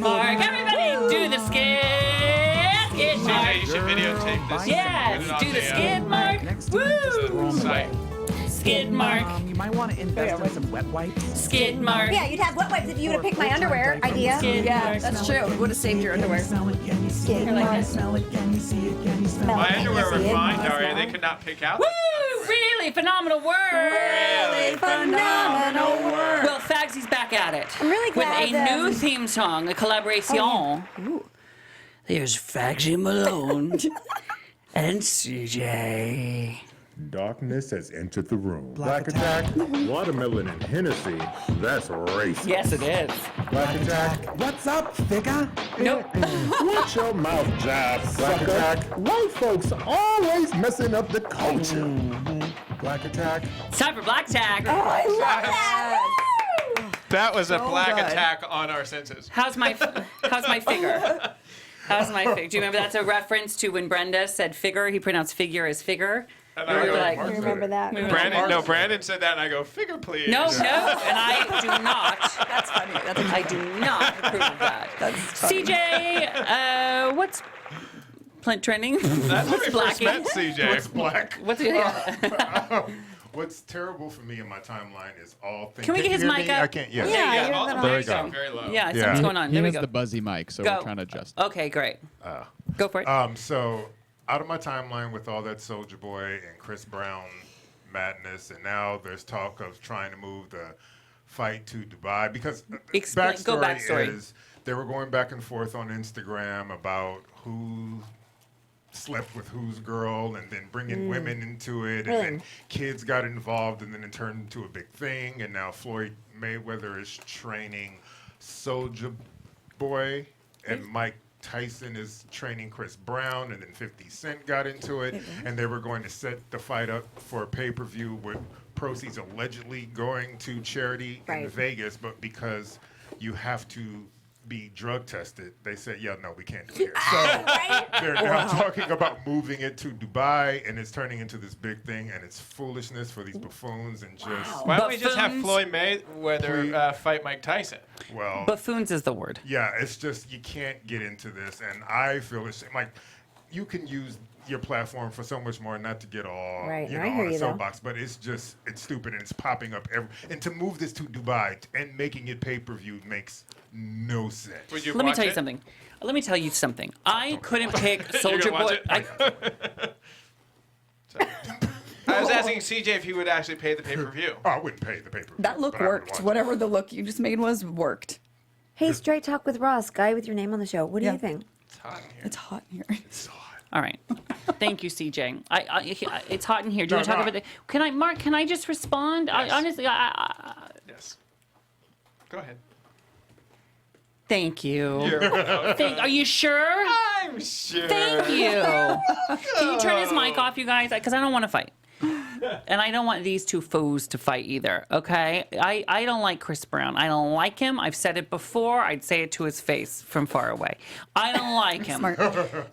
Mark. Everybody do the Skid CJ, Mark. you should videotape this. Yes. Do the Skid Mark. Woo. Site. Skid Mark. You might want to invest in some wet wipes. Skid Mark. Yeah, you'd have wet wipes if you would have picked my underwear idea. Skid Yeah, Mark. that's true. Would have saved your underwear. Smell it, can you see it? Skid mark. Smell it, can you see it? Can you smell Smell it? My underwear were Skid fine, mark. Daria. They could not pick out. Woo! Really phenomenal work. Really phenomenal work. Well, Fagsy's back at it. I'm really glad with a that- new theme song, a collaboration. There's Fagsy Malone and CJ. Darkness has entered the room. Black Attack, watermelon and Hennessy, that's racist. Yes, it is. Black Attack, What's up, figure? Nope. watch your mouth, jive, Black Attack, white folks always messing up the culture. Black Attack, It's time for Black Tag. Oh, I love that. That was a So black good. attack on our senses. How's my figure? How's my figure? Do you remember that's a reference to when Brenda said figure? He pronounced figure as figure. And We I were go, like, I remember that. Brandon said that, and I go, figure, please. No, and I do not. That's funny. That's I do not approve of that. That's funny. CJ, what's trending? That's What's blacking? What's black? What's What's terrible for me in my timeline is all things. Can we get his you hear mic me? up? I can't. Yes. Yeah, you're all the the There we mics go. sound very low. Yeah, Yeah. something's going on. He There we has go. the buzzy mic, so Go. we're trying to adjust. Okay, great. Go for it. So out of my timeline with all that Soulja Boy and Chris Brown madness, and now there's talk of trying to move the fight to Dubai because Go backstory. is they were going back and forth on Instagram about who slept with whose girl and then bringing women into it, and then kids got involved, and then it turned into a big thing, and now Floyd Mayweather is training Soulja Boy, and Mike Tyson is training Chris Brown, and then 50 Cent got into it, and they were going to set the fight up for a pay-per-view with proceeds allegedly going to charity in Right. Vegas, but because you have to be drug tested, they said, yeah, no, we can't do it here. So they're now talking about moving it to Dubai, and it's turning into this big thing, and it's foolishness for these buffoons and just, Why don't we just have Buffoons. Floyd Mayweather fight Mike Tyson? well, Buffoons is the word. yeah, it's just you can't get into this, and I feel it's like you can use your platform for so much more, not to get all Right, you I know hear on a you, though. soapbox, but it's stupid and it's popping up and to move this to Dubai and making it pay-per-view makes no sense. Would you Let me watch tell you it? something. Let me tell you something. I couldn't pick You're Soldier gonna watch Boy. it? I was asking CJ if he would actually pay the pay-per-view. Oh, I wouldn't pay the pay-per-view. That look worked. Whatever the look you just made was worked. Hey, Straight Talk with Ross, guy with your name on the show. What do you think? It's hot in here. It's hot in here. All right. Thank you, CJ. It's hot in here. Do you No, want to talk no. about it? Can I, Mark? Can I just respond? Yes. Honestly, Yes. Go ahead. thank you. You're welcome. Are you sure? I'm sure. Thank you. Can you turn his mic off, you guys? Because I don't want to fight. And I don't want these two foes to fight either, okay? I don't like Chris Brown. I don't like him. I've said it before. I'd say it to his face from far away. I don't like him.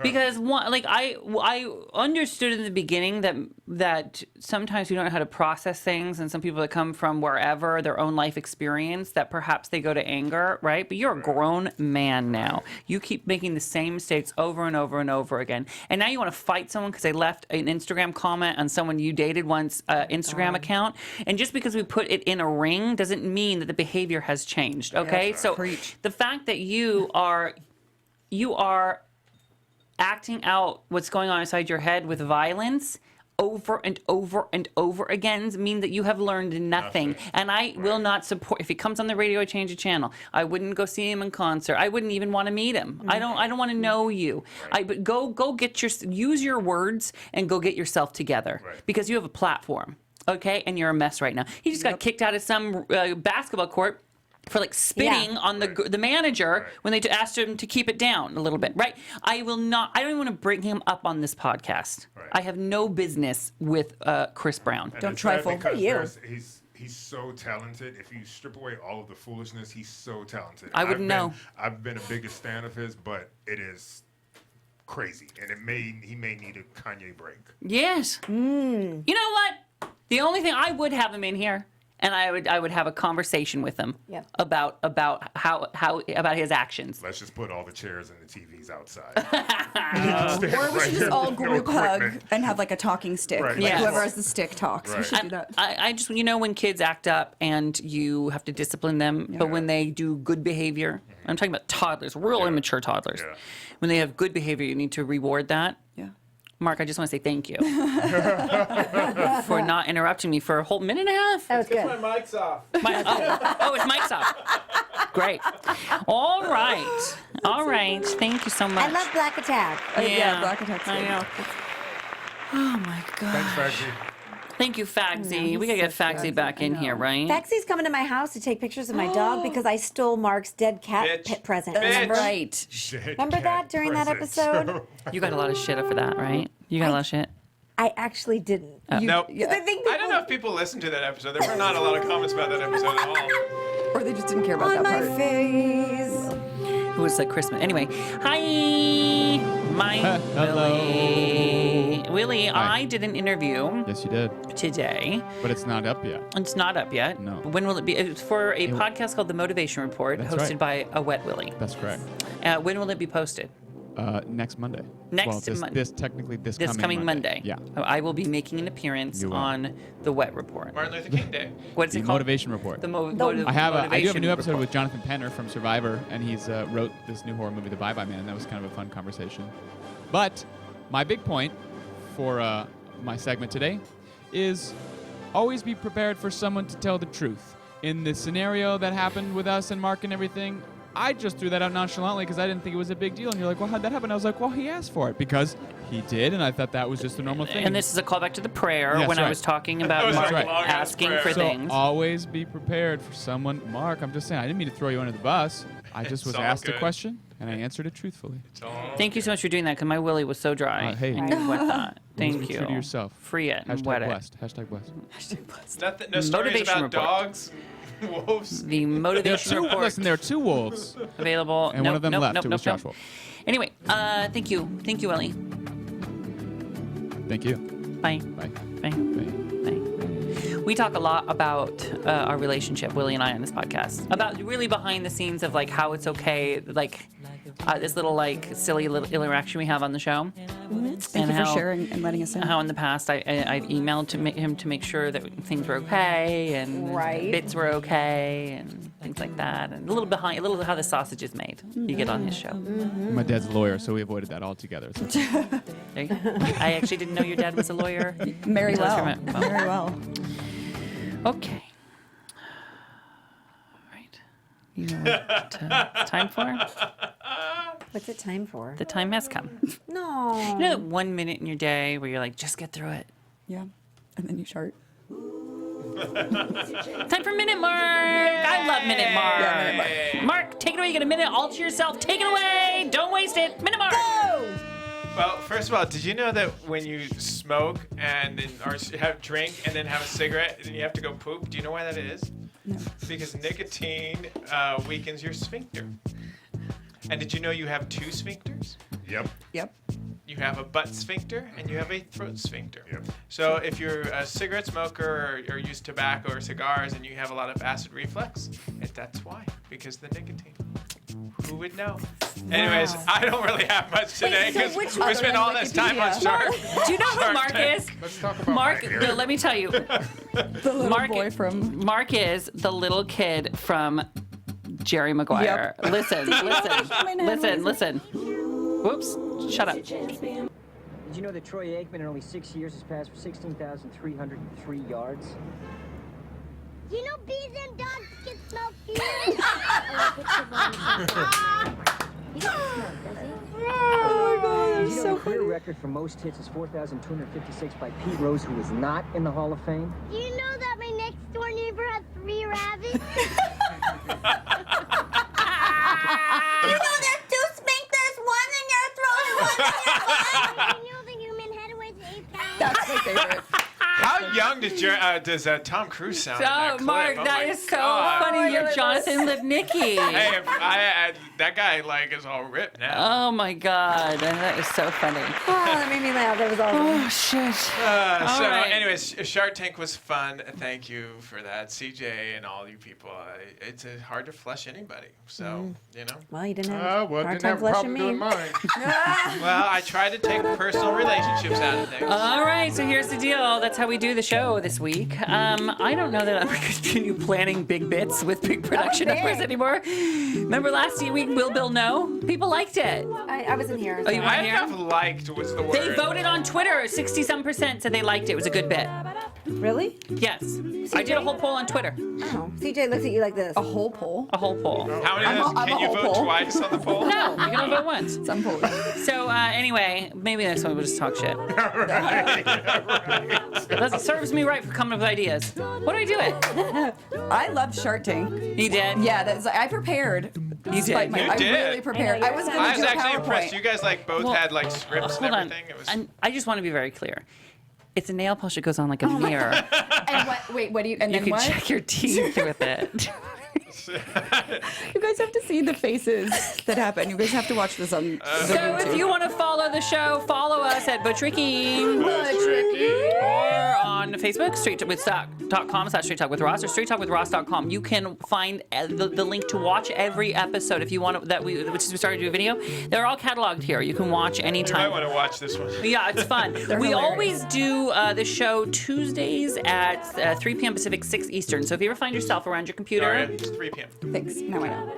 Because I understood in the beginning that sometimes we don't know how to process things, and some people that come from wherever, their own life experience, that perhaps they go to anger, right? But you're a grown man now. You keep making the same mistakes over and over and over again. And now you want to fight someone because they left an Instagram comment on someone you dated once Instagram account. And just because we put it in a ring doesn't mean that the behavior has changed, okay? Yeah, so preach. the fact that you are acting out what's going on inside your head with violence over and over and over again mean that you have learned nothing. And I will not support, if he comes on the radio, I change the channel. I wouldn't go see him in concert. I wouldn't even want to meet him. I don't want to know you. But go get use your words and go get yourself together because you have a platform, okay? And you're a mess right now. He just got kicked out of some basketball court for spitting on the manager when they asked him to keep it down a little bit, right? I don't even want to bring him up on this podcast. I have no business with Chris Brown. And Don't it's sad trifle. because he's so talented. If you strip away all of the foolishness, he's so talented. I wouldn't know. I've been a biggest fan of his, but it is crazy, and he may need a Kanye break. Yes. You know what? The only thing I would have him in here, and I would have a conversation with him about his actions. Let's just put all the chairs and the TVs outside. Or we should just all group hug and have a talking stick. Right. Like Yes. whoever has the stick talks. We should do that. I just, when kids act up and you have to discipline them, but when they do good behavior, I'm talking about toddlers, real immature toddlers. Yeah. When they have good behavior, you need to reward that. Yeah. Mark, I just want to say thank you for not interrupting me for a whole minute and a half. That was good. My mic's off. It's mic's off. Great. All right. Thank you so much. I love Black Attack. Yeah, Black Attack's I good. know. Oh my God. Thanks, Fagsy. Thank you, Fagsy. We gotta get Fagsy back in here, right? Faxy's coming to my house to take pictures of my dog because I stole Mark's dead cat Bitch. present. Bitch. Remember? Right. Remember that during that episode? You got a lot of shit for that, right? You got a lot of shit. I actually didn't. Nope. I think I don't know if people listened to that episode. There were not a lot of comments about that episode at all. Or they just didn't care about on that my part. face. It was like Christmas. Anyway, hi, my Willie. Willie, Hi. I did an interview Yes, you did. today. But it's not up yet. It's not up yet. No. When will it be? It's for a podcast called The Motivation Report, That's hosted right. by a Wet Willie. That's correct. When will it be posted? Next Monday. Next well, Mon- this coming Monday. Yeah. I will be making an appearance You will. on the Wet Report. Martin Luther King Day. What's The it called? Motivation Report. The mo- The- motiv- I do have a Motivation new episode Report. with Jonathan Penner from Survivor, and he's wrote this new horror movie, The Bye Bye Man. That was kind of a fun conversation. But my big point for my segment today is always be prepared for someone to tell the truth. In the scenario that happened with us and Mark and everything, I just threw that out nonchalantly because I didn't think it was a big deal. And you're like, well, how'd that happen? I was like, well, he asked for it because he did, and I thought that was just a normal thing. And this is a callback to the prayer Yes, when I right. was talking That about was Mark right. long-ass asking prayer. for So things. always be prepared for someone. Mark, I'm just saying, I didn't mean to throw you under the bus. I just It's was all asked a good. question, and I answered it truthfully. It's all Thank you so much for doing that because my willy was so dry. Hey. And you wet that. Always Thank be you. true to yourself. Free it and wet Hashtag it. blessed. Hashtag blessed. Nothing, no stories Motivation about report. dogs, wolves. The motivation report Listen, there are two wolves. available. And one of them left. It was Josh Wolf. Anyway, thank you. Thank you, Willie. Thank you. Bye. Bye. Bye. Bye. We talk a lot about our relationship, Willie and I, on this podcast. About really behind the scenes of how it's okay, this little like silly little interaction we have on the show. Thank you for sharing and letting us in. How in the past I've emailed him to make sure that things were okay and bits were okay and things like that, and a little how the sausage is made. You get on his show. My dad's a lawyer, so we avoided that altogether. So. There you go. I actually didn't know your dad was a lawyer. Very Until this well. came out. Very well. Okay. All right. You know what it's time for? What's it time for? The time has come. No. You know that 1 minute in your day where you're like, just get through it. Yeah. And then you chart. Time for Minute Mark. I love Minute Mark. Yeah, Minute Mark. Mark, take it away. You get a minute all to yourself. Take it away. Don't waste it. Minute Mark. Go! Well, first of all, did you know that when you smoke and then, or have drink and then have a cigarette and then you have to go poop, do you know why that is? No. Because nicotine weakens your sphincter. And did you know you have 2 sphincters? Yep. Yep. You have a butt sphincter and you have a throat sphincter. Yep. So if you're a cigarette smoker or use tobacco or cigars and you have a lot of acid reflux, that's why, because the nicotine. Who would know? Anyways, I don't really have much today because we spent all this time on Shark. Do you know who Mark is? Let's talk about Mark, my hair. no, let me tell you. The little boy from... Mark is the little kid from Jerry Maguire. Yep. Listen. Whoops, shut up. Did you know that Troy Aikman in only 6 years has passed for 16,303 yards? You know bees and dogs can smell feet? Oh my God, that was so funny. The career record for most hits is 4,256 by Pete Rose, who is not in the Hall of Fame. Do you know that my next door neighbor had 3 rabbits? You know there's 2 sphincters, one in your throat and one in your butt. You know the human head weighs 8 pounds. That's my favorite. How young does Tom Cruise sound in that clip? Mark, Oh that my is so God. funny. You're Jonathan Lipnicki. Hey, that guy is all ripped now. Oh my God, that is so funny. Oh, that made me laugh. That was awesome. Oh shit. So, right. anyways, Shark Tank was fun. Thank you for that, CJ and all you people. It's hard to flush anybody, so you know. Well, you didn't have a hard didn't time have a flushing problem me. doing mine. Well, I tried to take personal relationships out of things. All right, so here's the deal. That's how we do the show this week. I don't know that I'm going to continue planning big bits with big production numbers anymore. Remember last week, Will Bill No? People liked it. I wasn't here. Oh, you so- weren't I here? have liked was the word. They voted on Twitter. 60-some% said they liked it. It was a good bit. Really? Yes. I did a whole poll on Twitter. Oh. CJ looks at you like this. A whole poll? A whole poll. How many of those I'm can a you whole vote poll. twice on the poll? No, you can only vote once. Some polls. So anyway, maybe next one we'll just talk shit. That serves me right for coming up with ideas. What are we doing? I loved Shark Tank. You did? Yeah, I prepared. You did. You I did. really prepared. I was going I to was do a actually PowerPoint. impressed. You guys both Well, had scripts and hold on. everything. It was. And I just want to be very clear. It's a nail polish that goes on like a mirror. And what? Wait, what do you? And You then can what? check your teeth with it. You guys have to see the faces that happen. You guys have to watch this on the So YouTube. if you want to follow the show, follow us at Buttricky. Or on Facebook, straighttalkwithross.com/Straight Talk with Ross or straighttalkwithross.com. You can find the link to watch every episode if you want to, which is we started to do a video. They're all cataloged here. You can watch You anytime. might want to watch this one. Yeah, it's fun. We hilarious. always do the show Tuesdays at 3 p.m. Pacific, 6 Eastern. So if you ever find yourself around your computer, Sorry, it's 3 p.m. Thanks. Now I know.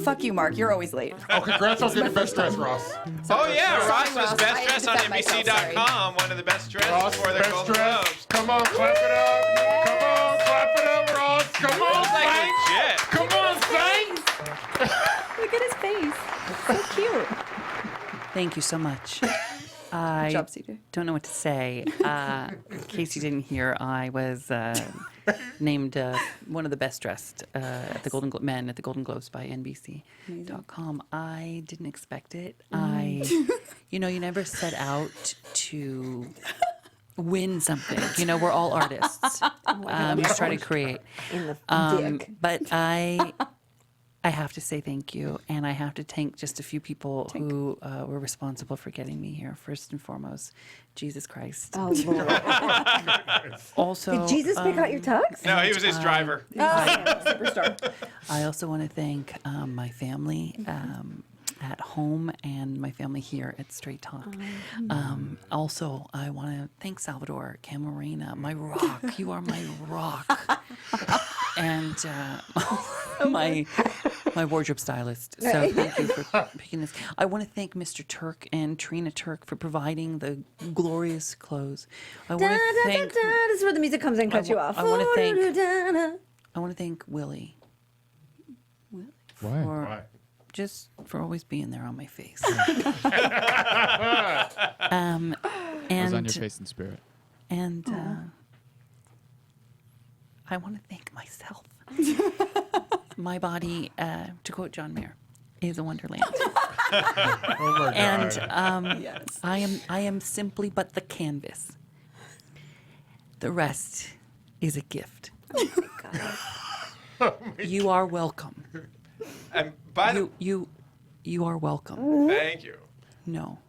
Fuck you, Mark. You're always late. Oh, congrats on getting best dressed, Ross. Oh yeah, Ross was Ross. best I dressed on defend myself, NBC.com. One of the best dressed Ross, for the best Golden dressed. Globes. Come on, clap it up. Come on, clap it up, Ross. Come on, Looks like thanks. legit. Come on, thanks. Look at his face. So cute. thank you so much. I Good job, CJ. don't know what to say. In case you didn't hear, I was named one of the best dressed at the men at the Golden Globes by NBC.com. I didn't expect it. You never set out to win something. We're all artists. We just try to create. In the dick. But I I have to say thank you, and I have to thank just a few people who were responsible for getting me here. First and foremost, Jesus Christ. Oh, Lord. Also, Did Jesus pick out your tux? No, he was his driver. Superstar. I also want to thank my family at home and my family here at Straight Talk. Also, I want to thank Salvador Camarena, my rock. You are my rock. And my wardrobe stylist. So thank you for picking this. I want to thank Mr. Turk and Trina Turk for providing the glorious clothes. I want to thank. This is where the music comes in and cuts you off. I want to thank Willie. Why? Just for always being there on my face. I was on your face in spirit. And I want to thank myself. My body, to quote John Mayer, is a wonderland. Oh my And God. I am simply but the canvas. The rest is a gift. You are welcome. And by the You are welcome. thank you. No,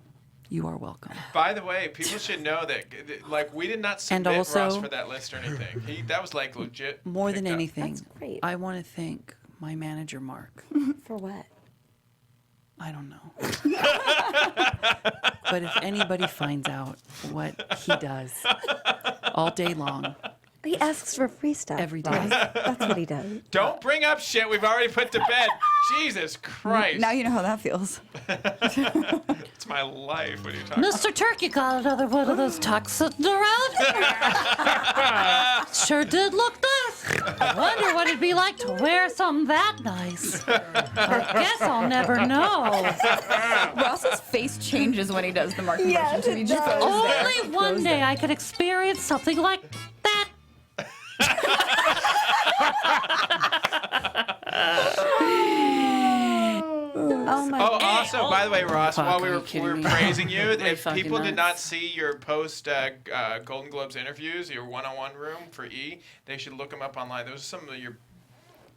you are welcome. By the way, people should know that like we did not And submit also- Ross for that list or anything. That was like legit. More than picked up. anything, That's great. I want to thank my manager, Mark. For what? I don't know. But if anybody finds out what he does all day long, He asks for free stuff. every day, That's what he does. Don't bring up shit we've already put to bed. Jesus Christ. Now you know how that feels. It's my life. What are you talking about? Mr. Turkey got another one of those tucks sitting around here. Sure did look nice. I wonder what it'd be like to wear something that nice. I guess I'll never know. Ross's face changes when he does the Mark Yes, impression. He it just does. goes there. Only one day I could experience something like that. Oh my Oh, God. also, by the way, Ross, Fuck, while we are you were kidding me? praising you, if fucking people did nuts. not see your post Golden Globes interviews, your one-on-one room for E, they should look them up online. Those are some of your.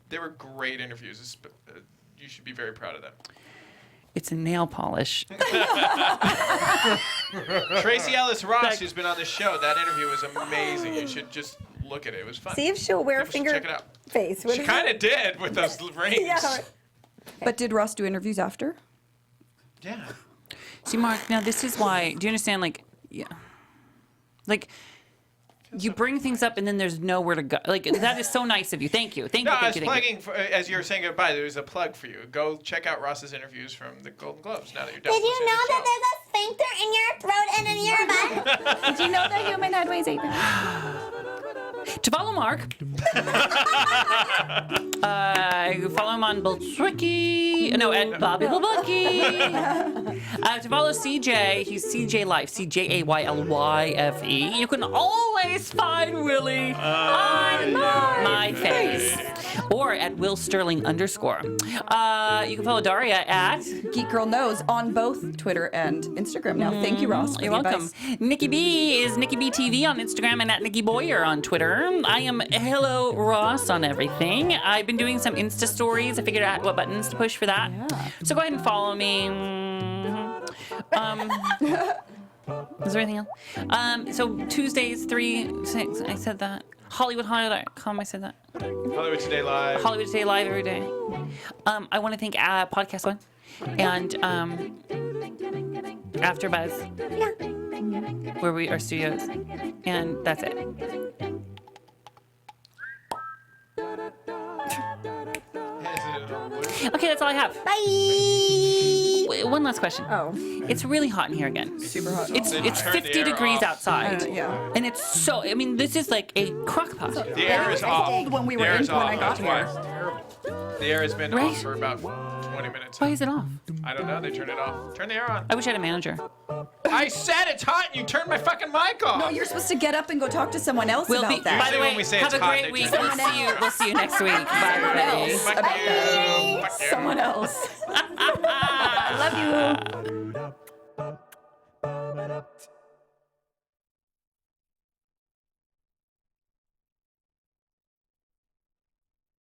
They were great interviews. You should be very proud of them. It's a nail polish. Tracy Ellis Ross, who's been on this show, that interview was amazing. You should just look at it. It was fun. See if she'll wear a People should finger check it out. face. What She is kind it? of did with those rings. Yeah. But did Ross do interviews after? Yeah. See, Mark, now this is why. Do you understand? Like, you bring things up and then there's nowhere to go. Like, that is so nice of you. Thank you. Thank No, you. I Thank was you. Thank you. plugging, as you were saying goodbye, there was a plug for you. Go check out Ross's interviews from the Golden Globes now that you're done. Did you listening know to the that there's a sphincter in your throat and in your butt? Did you know that human head weighs 8 pounds? To follow Mark, you follow him on Bultwiki. No, at Bobby Bulbucky. To follow CJ, he's CJ Life, CJAYLYFE. You can always find Willie on my face. Or at Will Sterling _. You can follow Daria at Geek Girl Knows on both Twitter and Instagram now. Thank you, Ross. for You're the welcome. advice. Nikki B is Nikki B TV on Instagram and at Nikki Boyer on Twitter. I am Hello Ross on everything. I've been doing some Insta stories. I figured out what buttons to push for that. Yeah. So go ahead and follow me. Is there anything else? So Tuesdays 3-6. I said that. HollywoodHonda.com. I said that. Hollywood Today Live. Hollywood Today Live every day. I want to thank Podcast One and AfterBuzz. Yeah. Where we are studios, and that's it. Okay, that's all I have. Bye. Wait, one last question. Oh. It's really hot in here again. Super hot. It's They it's turned the 50 air degrees off. outside. Yeah. And it's so. I mean, this is like a crock pot. The air is off. cold when we The were air in is when off, I got that's why. here. The air has been Right? off for about 20 minutes. Why is it off? I don't know. They turned it off. Turn the air on. I wish I had a manager. I said it's hot and you turned my fucking mic off. No, you're supposed to get up and go talk to someone else We'll about be. that. By the Usually way, when we say have it's a hot, great they week. just- We'll see you next week. Bye, everybody. Fuck you. Fuck you. Someone else. I love you.